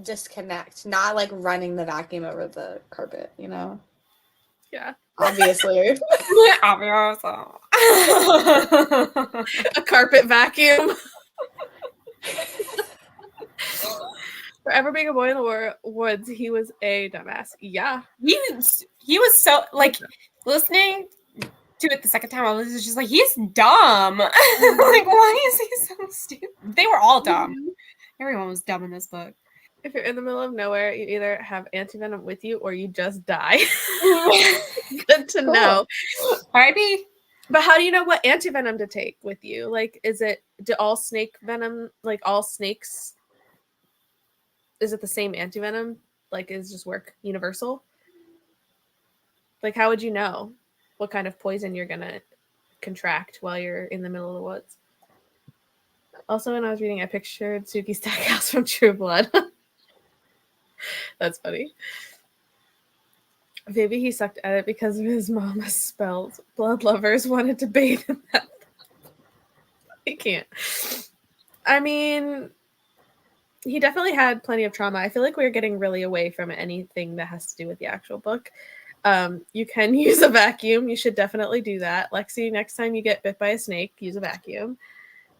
disconnect, not like running the vacuum over the carpet, you know? Yeah. Obviously. A carpet vacuum. Forever being a boy in the woods, he was a dumbass. Yeah. He was so like listening to it the second time. I was just like, he's dumb. Like, why is he so stupid? They were all dumb. Everyone was dumb in this book. If you're in the middle of nowhere, you either have antivenom with you or you just die. Good to know. R.I.P. But how do you know what antivenom to take with you? Like, do all snake venom, like all snakes, is it the same antivenom? Like, is just work universal? Like, how would you know what kind of poison you're gonna contract while you're in the middle of the woods? Also, when I was reading, I pictured Suki Stackhouse from True Blood. That's funny. Maybe he sucked at it because of his mama spelled blood lovers wanted to bathe in that. He can't. I mean, he definitely had plenty of trauma. I feel like we're getting really away from anything that has to do with the actual book. You can use a vacuum. You should definitely do that. Lexi, next time you get bit by a snake, use a vacuum.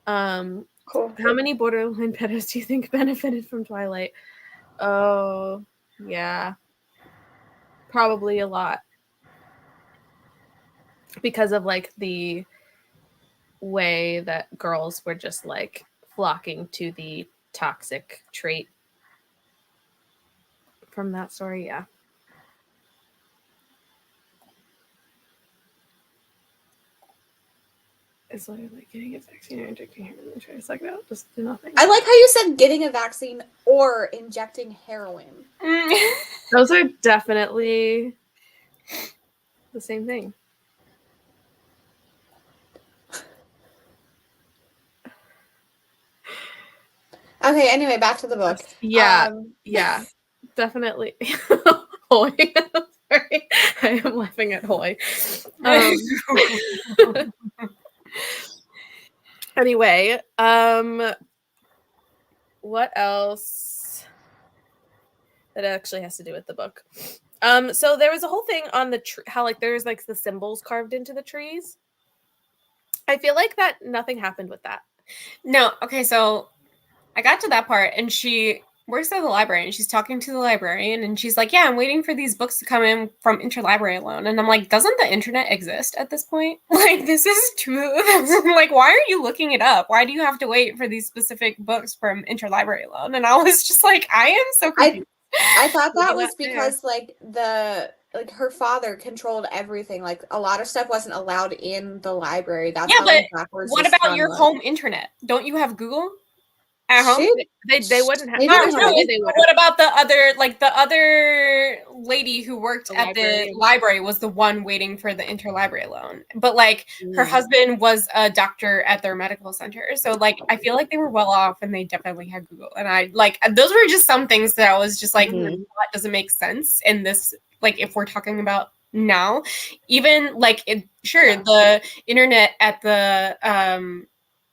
Cool. How many borderline pedos do you think benefited from Twilight? Oh, yeah. Probably a lot. Because of like the way that girls were just like flocking to the toxic trait from that story. Yeah. It's like getting a vaccine or injecting heroin and try to suck it out. Just do nothing. I like how you said getting a vaccine or injecting heroin. Those are definitely the same thing. Okay, anyway, back to the book. Yeah. Yeah. Definitely. Hoy. Sorry. I am laughing at Hoy. Anyway, what else that actually has to do with the book? So there was a whole thing on the how like there's like the symbols carved into the trees. I feel like that nothing happened with that. No, okay, so I got to that part and she works at the library and she's talking to the librarian and she's like, yeah, I'm waiting for these books to come in from interlibrary loan. And I'm like, doesn't the internet exist at this point? Like, this is true. Like, why are you looking it up? Why do you have to wait for these specific books from interlibrary loan? And I was just like, I am so confused. I thought that was because like her father controlled everything. Like a lot of stuff wasn't allowed in the library. That's yeah, how but backwards what about your home internet? Don't you have Google at home? They wouldn't have. Maybe What about the other lady who worked at the library was the one waiting for the interlibrary loan, but like her husband was a doctor at their medical center, so like I feel like they were well off and they definitely had Google. And I like those were just some things that I was just like, that doesn't make sense in this. Like if we're talking about now, even like the internet at the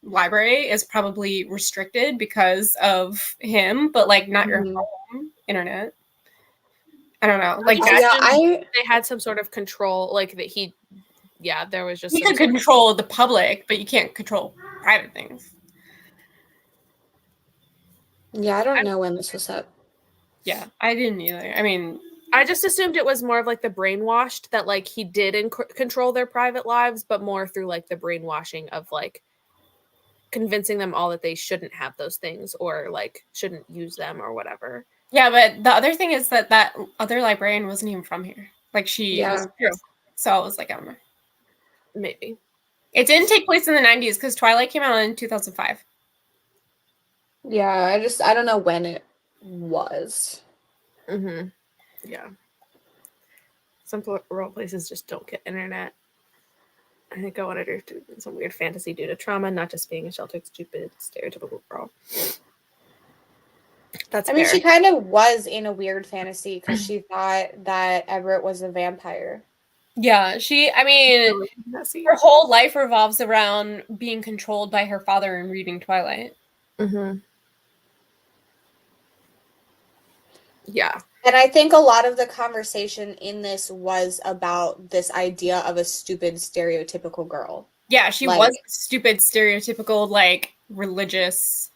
library is probably restricted because of him, but like not your home internet. I don't know. Like they had some sort of control, like that there was just you can control the public, but you can't control private things. Yeah, I don't know when this was up. Yeah, I didn't either. I mean, I just assumed it was more of like the brainwashed that like he did control their private lives, but more through like the brainwashing of like convincing them all that they shouldn't have those things or like shouldn't use them or whatever. Yeah, but the other thing is that other librarian wasn't even from here. Like she was true. So I was like, I don't know. Maybe. It didn't take place in the 90s because Twilight came out in 2005. Yeah, I don't know when it was. Yeah. Some rural places just don't get internet. I think I wanted her to do some weird fantasy due to trauma, not just being a sheltered, stupid, stereotypical girl. That's I mean, fair. she kind of was in a weird fantasy because she thought that Everett was a vampire. Yeah, I mean, Really messy. her whole life revolves around being controlled by her father and reading Twilight. Mm-hmm. Yeah. And I think a lot of the conversation in this was about this idea of a stupid, stereotypical girl. Yeah, she Like- was stupid, stereotypical, like, religious,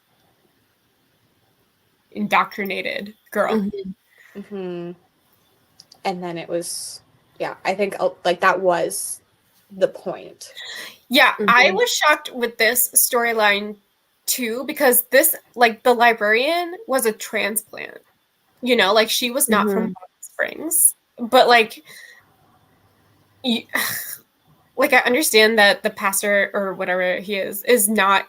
indoctrinated girl. Mm-hmm. Mm-hmm. And then it was, yeah, I think like that was the point. Yeah, Mhm. I was shocked with this storyline too, because this, like, the librarian was a transplant. You know, like, she was not from Hot Springs. But, like, like, I understand that the pastor or whatever he is not,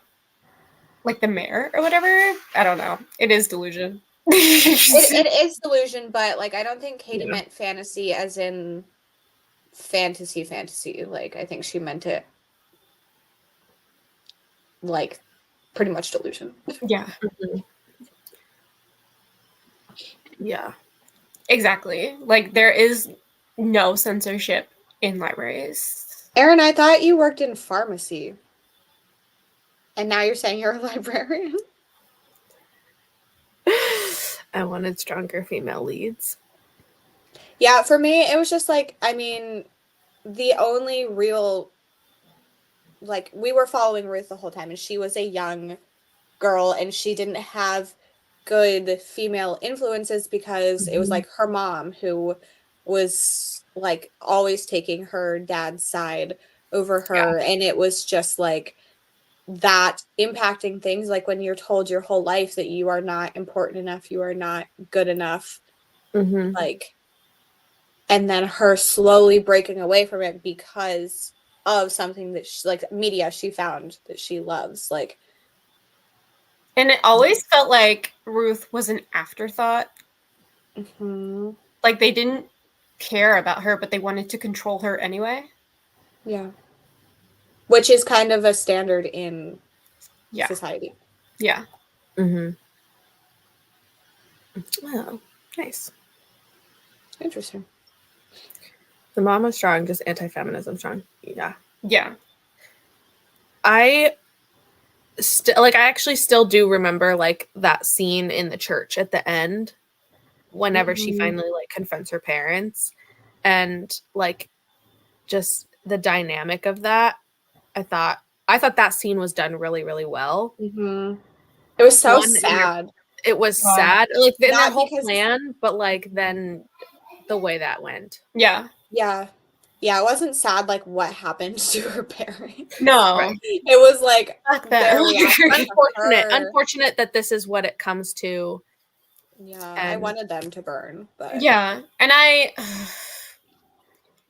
like, the mayor or whatever. I don't know. It is delusion. It is delusion, but like I don't think Katie Yeah. meant fantasy as in fantasy. Like I think she meant it like pretty much delusion. Yeah, Mm-hmm. Yeah. exactly. Like, there is no censorship in libraries. Erin, I thought you worked in pharmacy. And now you're saying you're a librarian? I wanted stronger female leads. Yeah, for me, it was just like, I mean, the only real, like, we were following Ruth the whole time, and she was a young girl, and she didn't have good female influences because it was like her mom who was like always taking her dad's side over her, and it was just like that impacting things, like when you're told your whole life that you are not important enough, you are not good enough, Mm-hmm. like, and then her slowly breaking away from it because of something that she, like media she found that she loves, like. And it always felt like Ruth was an afterthought. Mm-hmm. Like, they didn't care about her, but they wanted to control her anyway. Yeah. Which is kind of a standard in society. Yeah. Mm-hmm. Oh, nice. Interesting. The mama strong, just anti-feminism strong. Yeah. Yeah. I actually still do remember like that scene in the church at the end whenever she finally like confronts her parents, and like just the dynamic of that. I thought that scene was done really, really well. Mm-hmm. It was so sad. It was sad, like in their Not whole because- plan, but like then the way that went. Yeah. Yeah. Yeah, it wasn't sad like what happened to her parents. No. Right. It was like Fuck their that. reaction to her. Unfortunate that this is what it comes to. Yeah, I And- wanted them to burn, but Yeah. And I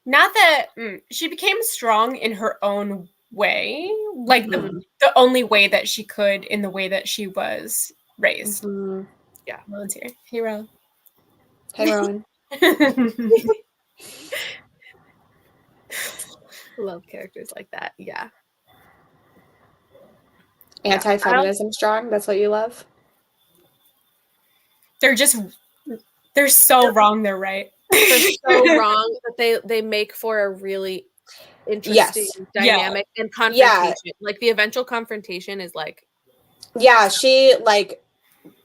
not that she became strong in her own way, like the only way that she could, in the way that she was raised. Mhm. Yeah. Rowan's here. Hey, Rowan. Hey, Rowan. Love characters like that. Yeah. Anti-feminism strong. That's what you love. They're so wrong. They're right. They're so wrong, but they make for a really interesting dynamic and confrontation. Like the eventual confrontation is like, yeah, she like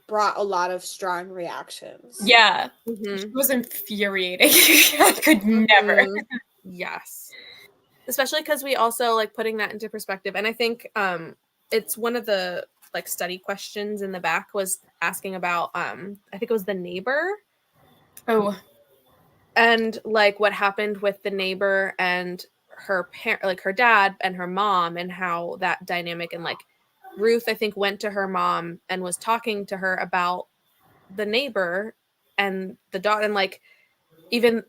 brought a lot of strong reactions. Yeah. mm-hmm. It was infuriating. I could never. Yes. Especially because we also like putting that into perspective. And I think it's one of the like study questions in the back was asking about I think it was the neighbor. Oh. And like what happened with the neighbor and her parent, like her dad and her mom, and how that dynamic, and like Ruth, I think, went to her mom and was talking to her about the neighbor and the daughter, and like even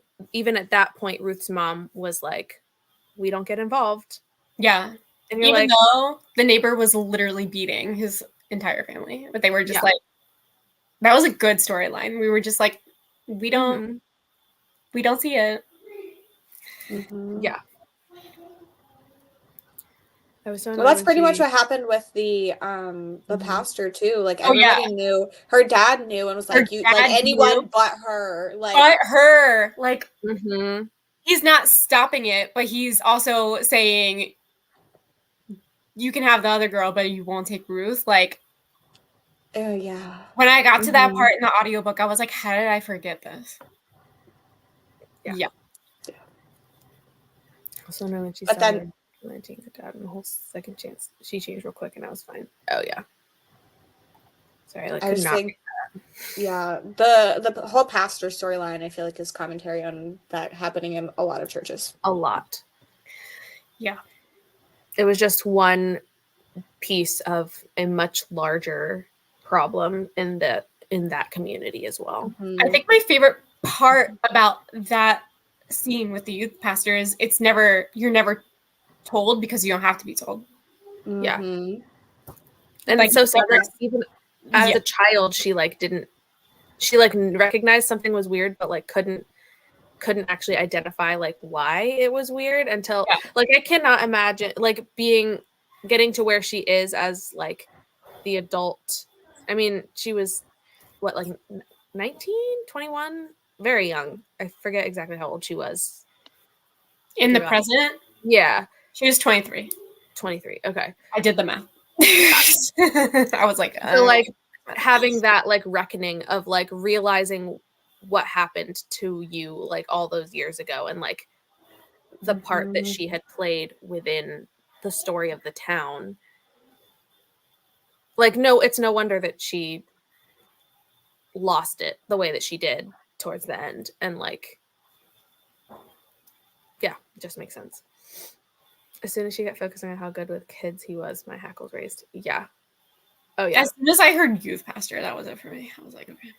at that point, Ruth's mom was like, "We don't get involved." Yeah. And you're Even like, though the neighbor was literally beating his entire family, but they were just Yeah. like, that was a good storyline. We were just like, we don't see it. Mhm. Yeah. I was so Well, annoyed that's when pretty much she- what happened with the Mhm. pastor too. Like Oh, yeah. everybody knew, her dad knew, and was Her like, "You like dad anyone knew. but her." Like, But her, like, Mhm. he's not stopping it, but he's also saying, you can have the other girl, but you won't take Ruth. Like, oh yeah. when I got to that Mhm. part in the audiobook, I was like, how did I forget this? Yeah. I was so annoyed when she But then- started planting her dad in the whole second chance. She changed real quick, and I was fine. Oh yeah. Sorry, like I could just not. think, yeah, the whole pastor storyline, I feel like, is commentary on that happening in a lot of churches. A lot. Yeah. It was just one piece of a much larger problem in that community as well. I think my favorite part about that scene with the youth pastor is you're never told because you don't have to be told. Yeah. Mhm. And Like, it's so sad, never- like, even as Yeah. a child, she recognized something was weird, but like couldn't actually identify like why it was weird until like I cannot imagine like getting to where she is as like the adult. I mean, she was what, like 19, 21, very young. I forget exactly how old she was. In the throughout. present, Yeah, she was 23. 23. Okay. I did the math. I was like, So like having that like reckoning of like realizing what happened to you like all those years ago, and like the part that she had played within the story of the town. Like, no, it's no wonder that she lost it the way that she did towards the end. And like, yeah, it just makes sense. As soon as she got focusing on how good with kids he was, my hackles raised. Yeah. Oh yeah. As soon as I heard youth pastor, that was it for me. I was like, okay.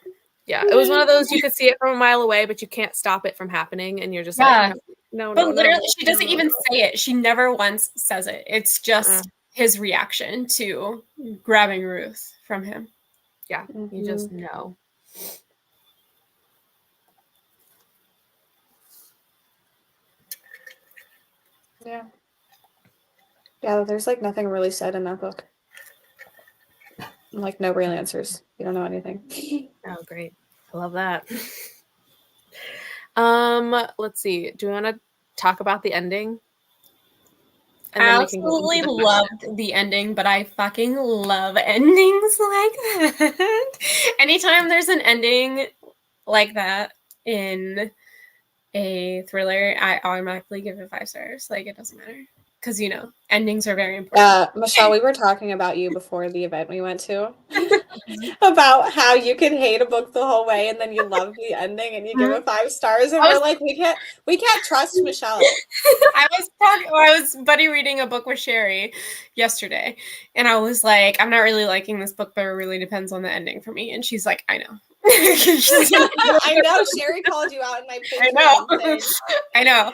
Yeah, it was one of those you could see it from a mile away, but you can't stop it from happening, and you're just like, no. But literally, she doesn't no. even say it. She never once says it. It's just his reaction to grabbing Ruth from him. Yeah, you just know. Yeah. Yeah, there's like nothing really said in that book. Like no real answers. You don't know anything. Oh, great. I love that. Let's see. Do we want to talk about the ending? And I absolutely loved the ending, but I fucking love endings like that. Anytime there's an ending like that in a thriller, I automatically give it 5 stars. Like, it doesn't matter. Because, you know, endings are very important. Michelle, we were talking about you before the event we went to about how you can hate a book the whole way and then you love the ending and you give it 5 stars, and we're like, we can't trust Michelle. I was buddy reading a book with Sherry yesterday, and I was like, I'm not really liking this book, but it really depends on the ending for me. And she's like, I know. I know. Sherry called you out in my Patreon thing. I know.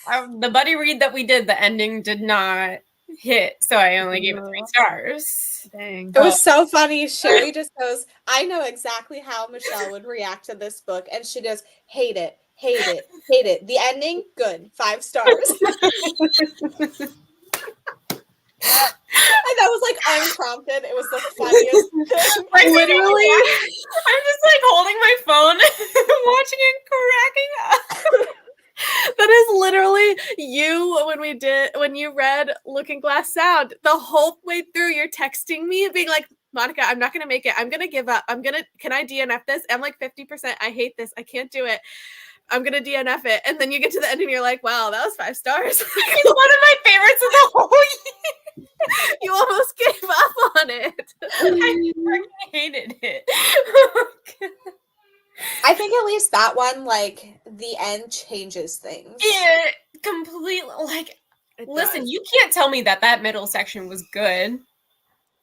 And the buddy read that we did, the ending did not hit, so I only gave it 3 stars. Dang. It was so funny. Sherry just goes, I know exactly how Michelle would react to this book. And she goes, hate it, hate it, hate it. The ending, good, 5 stars. And that was like unprompted. It was the funniest thing. Like, literally, I'm just like holding my phone, watching it, cracking up. That is literally you when you read Looking Glass Sound. The whole way through, you're texting me being like, Monica, I'm not gonna make it. I'm gonna give up. Can I DNF this? I'm like 50%. I hate this. I can't do it. I'm gonna DNF it. And then you get to the end and you're like, wow, that was 5 stars. It's one of my favorites of the whole year. You almost gave up on it. I hated it. I think at least that one, like, the end changes things. It completely, like, listen, you can't tell me that middle section was good.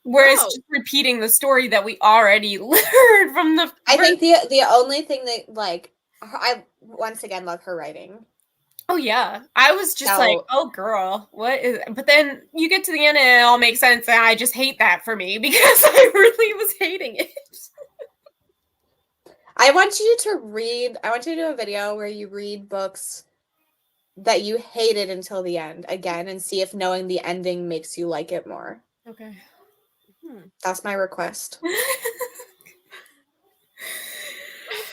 Whereas just repeating the story that we already learned from the I think the only thing that, like, I once again love her writing. Oh yeah, I was just like, oh girl, what is? But then you get to the end and it all makes sense, and I just hate that for me because I really was hating it. I want you to do a video where you read books that you hated until the end again and see if knowing the ending makes you like it more. Okay. That's my request.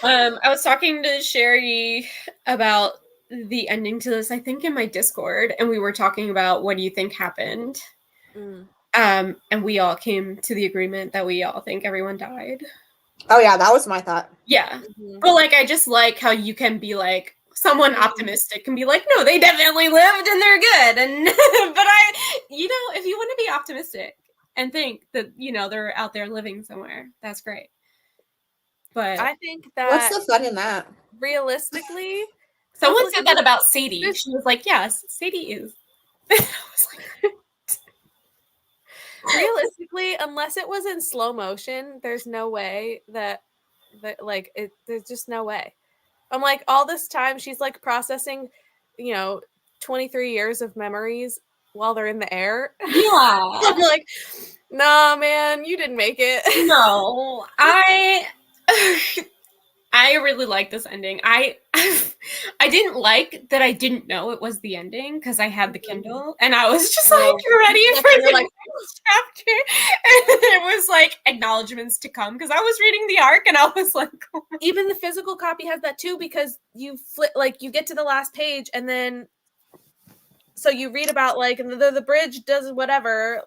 I was talking to Sherry about the ending to this, I think in my Discord, and we were talking about what do you think happened. And we all came to the agreement that we all think everyone died. Oh yeah, that was my thought. Yeah. But like I just like how you can be like someone optimistic can be like, no, they definitely lived and they're good. And but if you want to be optimistic and think that, they're out there living somewhere, that's great. But I think that what's the fun in that? Realistically, someone said that about Sadie. She was like, yes, Sadie is. I was like, realistically, unless it was in slow motion, there's no way that there's just no way. I'm like, all this time she's like processing, 23 years of memories while they're in the air. Yeah. I'm like, nah, man, you didn't make it. No, I really like this ending. I didn't like that I didn't know it was the ending because I had the Kindle and I was just like ready for the next chapter. And it was like acknowledgments to come because I was reading the arc and I was like, oh even the physical copy has that too because you you get to the last page and then so you read about like the bridge does whatever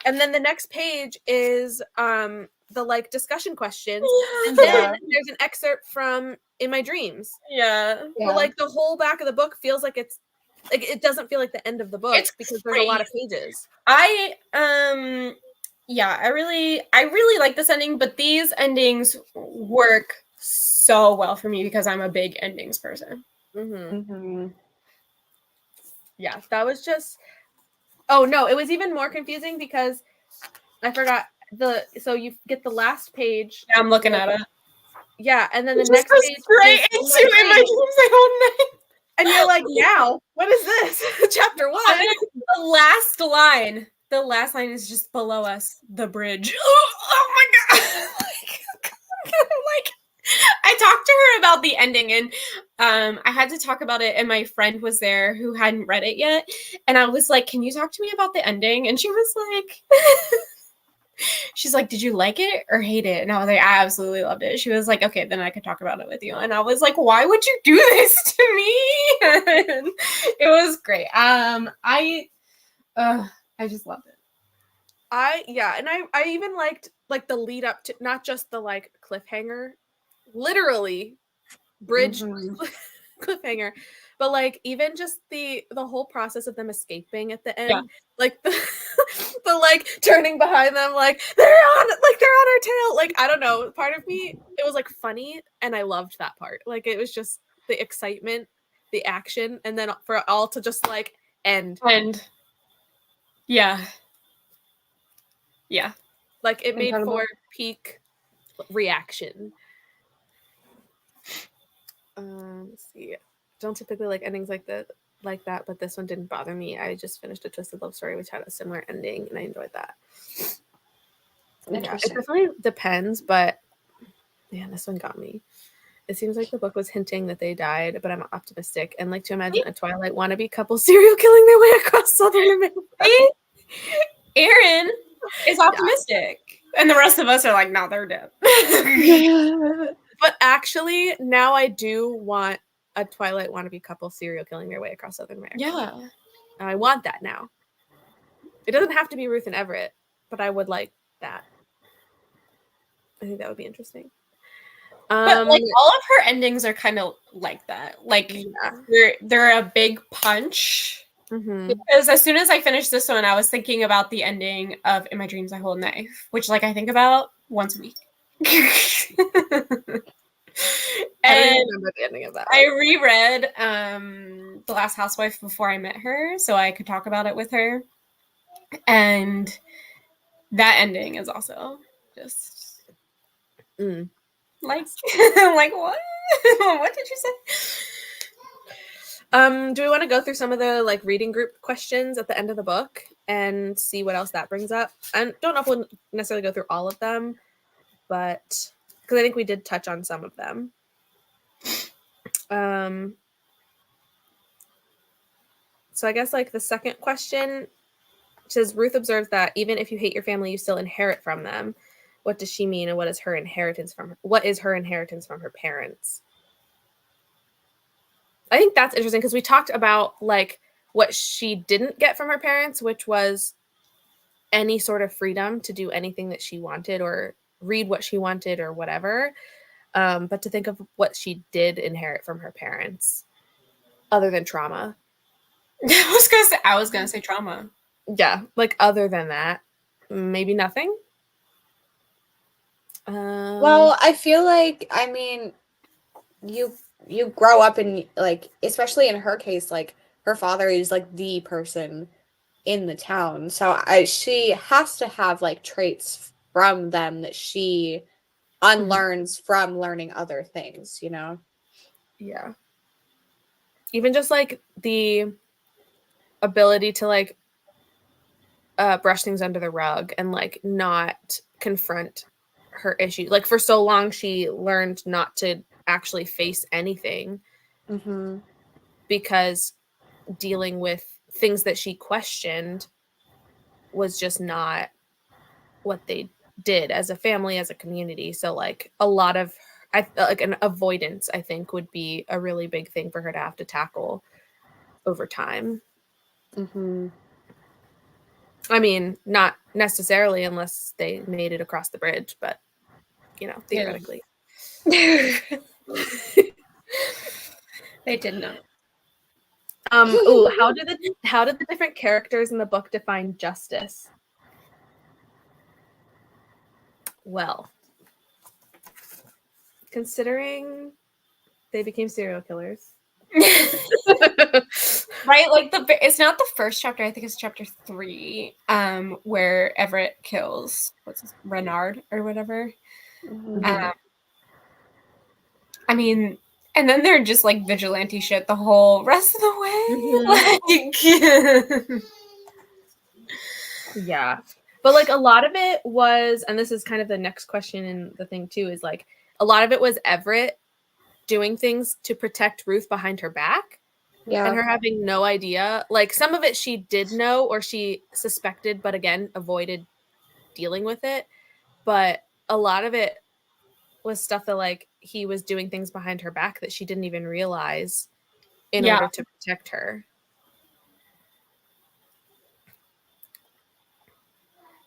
and then the next page is the like discussion questions and then there's an excerpt from In My Dreams. Yeah. But like the whole back of the book feels like it's like it doesn't feel like the end of the book because there's a lot of pages. I really like this ending, but these endings work so well for me because I'm a big endings person. Yeah, that was just oh no, it was even more confusing because I forgot so you get the last page. Yeah, I'm looking at it. Yeah, and then the next page straight into In My Dreams the whole night. And you're like, now, what is this? Chapter 1. The last line is just below us, the bridge. Oh my god. like I talked to her about the ending and I had to talk about it and my friend was there who hadn't read it yet and I was like, can you talk to me about the ending? And she was like she's like, did you like it or hate it? And I was like, I absolutely loved it. She was like, okay, then I could talk about it with you. And I was like, why would you do this to me? And it was great. I just loved it. And I even liked like the lead up to not just the like cliffhanger, literally bridge cliffhanger, but like even just the whole process of them escaping at the end, like the like turning behind them, like they're on our tail. Like I don't know, part of me it was like funny, and I loved that part. Like it was just the excitement, the action, and then for it all to just like end. Yeah. Like it made for peak reaction. Let's see. Don't typically like endings like that, but this one didn't bother me. I just finished A Twisted Love Story, which had a similar ending, and I enjoyed that. Yeah, it definitely depends, but man, this one got me. It seems like the book was hinting that they died, but I'm optimistic and like to imagine a Twilight wannabe couple serial killing their way across Southern America. Aaron is optimistic, and the rest of us are like, no, they're dead. But actually, now I do want a Twilight wannabe couple serial killing their way across Southern America. Yeah. I want that now. It doesn't have to be Ruth and Everett, but I would like that. I think that would be interesting. But like all of her endings are kind of like that. Like they're a big punch. Because as soon as I finished this one, I was thinking about the ending of In My Dreams I Hold a Knife, which like I think about once a week. I remember the ending of that. I reread The Last Housewife before I met her, so I could talk about it with her. And that ending is also just like like what? What did you say? Do we want to go through some of the like reading group questions at the end of the book and see what else that brings up? I don't know if we'll necessarily go through all of them, but because I think we did touch on some of them. So I guess like the second question says Ruth observes that even if you hate your family, you still inherit from them. What does she mean, and what is her inheritance from her? What is her inheritance from her parents? I think that's interesting because we talked about like what she didn't get from her parents, which was any sort of freedom to do anything that she wanted or read what she wanted or whatever. But to think of what she did inherit from her parents, other than trauma. I was gonna say trauma. Yeah, like other than that, maybe nothing. Well, I feel like, I mean, you grow up in, like, especially in her case, like, her father is like the person in the town, so she has to have like traits from them that she unlearns from learning other things, you know? Yeah. Even just like the ability to like brush things under the rug and like not confront her issue. Like for so long, she learned not to actually face anything Mm-hmm. because dealing with things that she questioned was just not what they did as a family, as a community. So like a lot of like an avoidance, I think, would be a really big thing for her to have to tackle over time. Mm-hmm. I mean, not necessarily unless they made it across the bridge, but you know, theoretically. They did not. How did the different characters in the book define justice? Well, considering they became serial killers. Right, like it's not the first chapter. I think it's chapter 3, where Everett kills Renard or whatever. Mm-hmm. I mean, and then they're just like vigilante shit the whole rest of the way. Like, Yeah. But like a lot of it was, and this is kind of the next question in the thing too, is like a lot of it was Everett doing things to protect Ruth behind her back. Yeah. And her having no idea. Like some of it she did know or she suspected, but again, avoided dealing with it. But a lot of it was stuff that like he was doing things behind her back that she didn't even realize in order to protect her.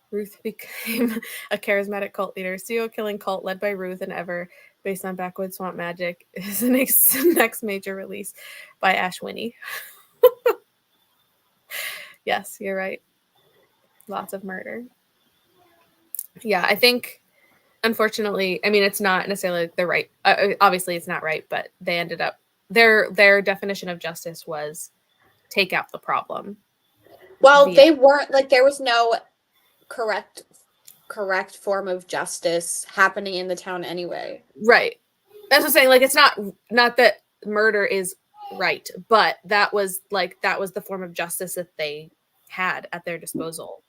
Ruth became a charismatic cult leader. Serial killing cult led by Ruth and Ever, based on backwoods swamp magic, is the next major release by Ash Winnie. Yes, you're right. Lots of murder. Yeah, I think, unfortunately, I mean, it's not necessarily the right. Obviously, it's not right, but they ended up their definition of justice was take out the problem. Well, they weren't, like, there was no correct form of justice happening in the town anyway. Right. That's what I'm saying. Like, it's not that murder is right, but that was the form of justice that they had at their disposal.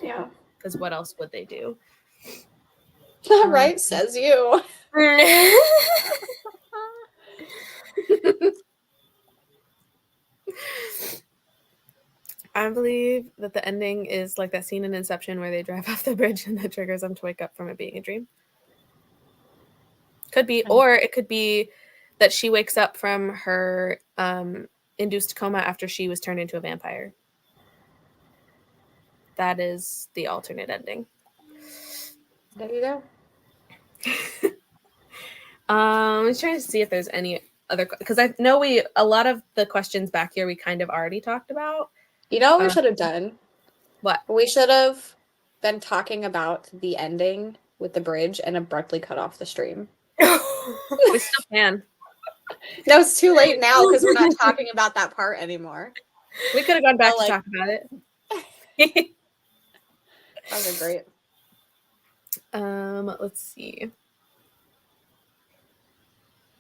Yeah. Because what else would they do? Right, says you. I believe that the ending is like that scene in Inception where they drive off the bridge and that triggers them to wake up from it being a dream. Could be, or it could be that she wakes up from her induced coma after she was turned into a vampire. That is the alternate ending. There you go. I'm trying to see if there's any other, because I know a lot of the questions back here we kind of already talked about. You know what we should have done? What? We should have been talking about the ending with the bridge and abruptly cut off the stream. We still can. No, it's too late now because we're not talking about that part anymore. We could have gone back to talk about it. That was great. Let's see.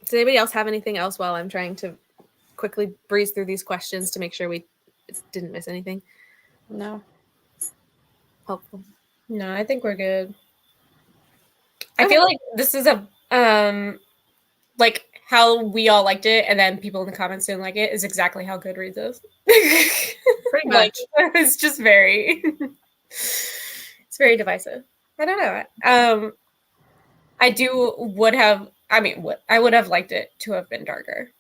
Does anybody else have anything else while I'm trying to quickly breeze through these questions to make sure we didn't miss anything? No. Helpful. No, I think we're good. I feel like this is a like how we all liked it, and then people in the comments didn't like it, is exactly how Goodreads is. Pretty Like, much. it's just very, it's very divisive. I don't know. I would have liked it to have been darker,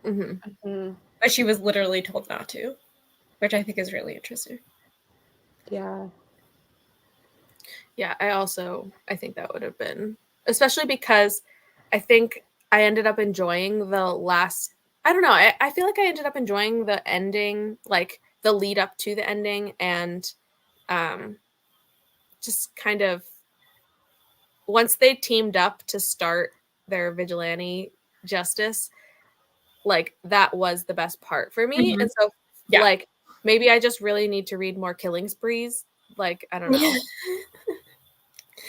Mm-hmm. but she was literally told not to, which I think is really interesting. Yeah. Yeah, I think that would have been, especially because I think I ended up enjoying the last, I don't know, I feel like I ended up enjoying the ending, like the lead up to the ending, and just kind of once they teamed up to start their vigilante justice, like that was the best part for me. Mhm. And so Yeah. like maybe I just really need to read more Killing Sprees. Like, I don't know.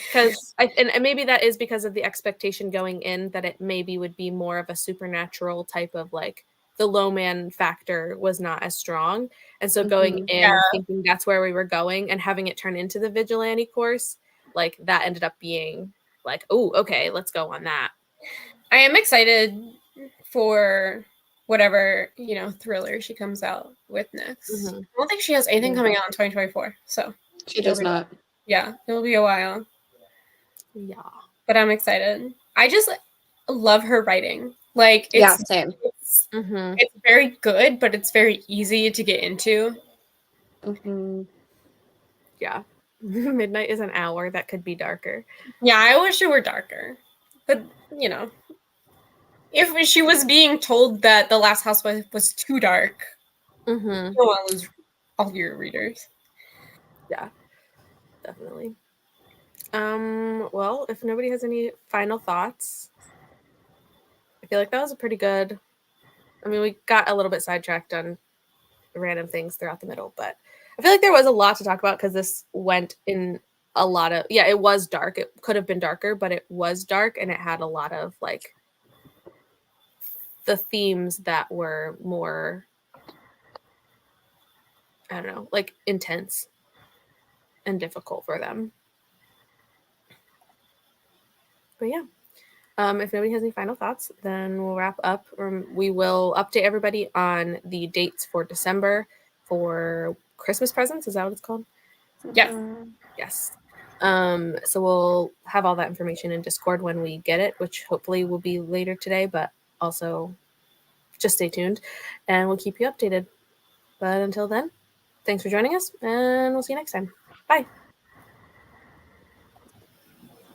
Because and maybe that is because of the expectation going in that it maybe would be more of a supernatural type of, like, the low man factor was not as strong, and so going Mhm. in thinking that's where we were going and having it turn into the vigilante course, like that ended up being like, oh, okay, let's go on that. I am excited for whatever, thriller she comes out with next. Mhm. I don't think she has anything coming out in 2024, so She does not. yeah, it'll be a while. Yeah. But I'm excited. I just love her writing. Like, Yeah, same. Mhm. it's very good, but it's very easy to get into. Hmm. Yeah. Midnight is an hour that could be darker. Yeah, I wish it were darker. But, if she was being told that The Last Housewife was too dark, Mhm. you don't want to lose all your readers. Yeah. Definitely. Well, if nobody has any final thoughts, I feel like that was a pretty good. I mean, we got a little bit sidetracked on random things throughout the middle, but I feel like there was a lot to talk about because this went in a lot of, yeah, it was dark. It could have been darker, but it was dark and it had a lot of, like, the themes that were more, I don't know, like intense and difficult for them. But yeah. If nobody has any final thoughts, then we'll wrap up. We will update everybody on the dates for December for Christmas presents. Is that what it's called? Yes. Yes. So we'll have all that information in Discord when we get it, which hopefully will be later today, but also just stay tuned and we'll keep you updated. But until then, thanks for joining us and we'll see you next time. Bye.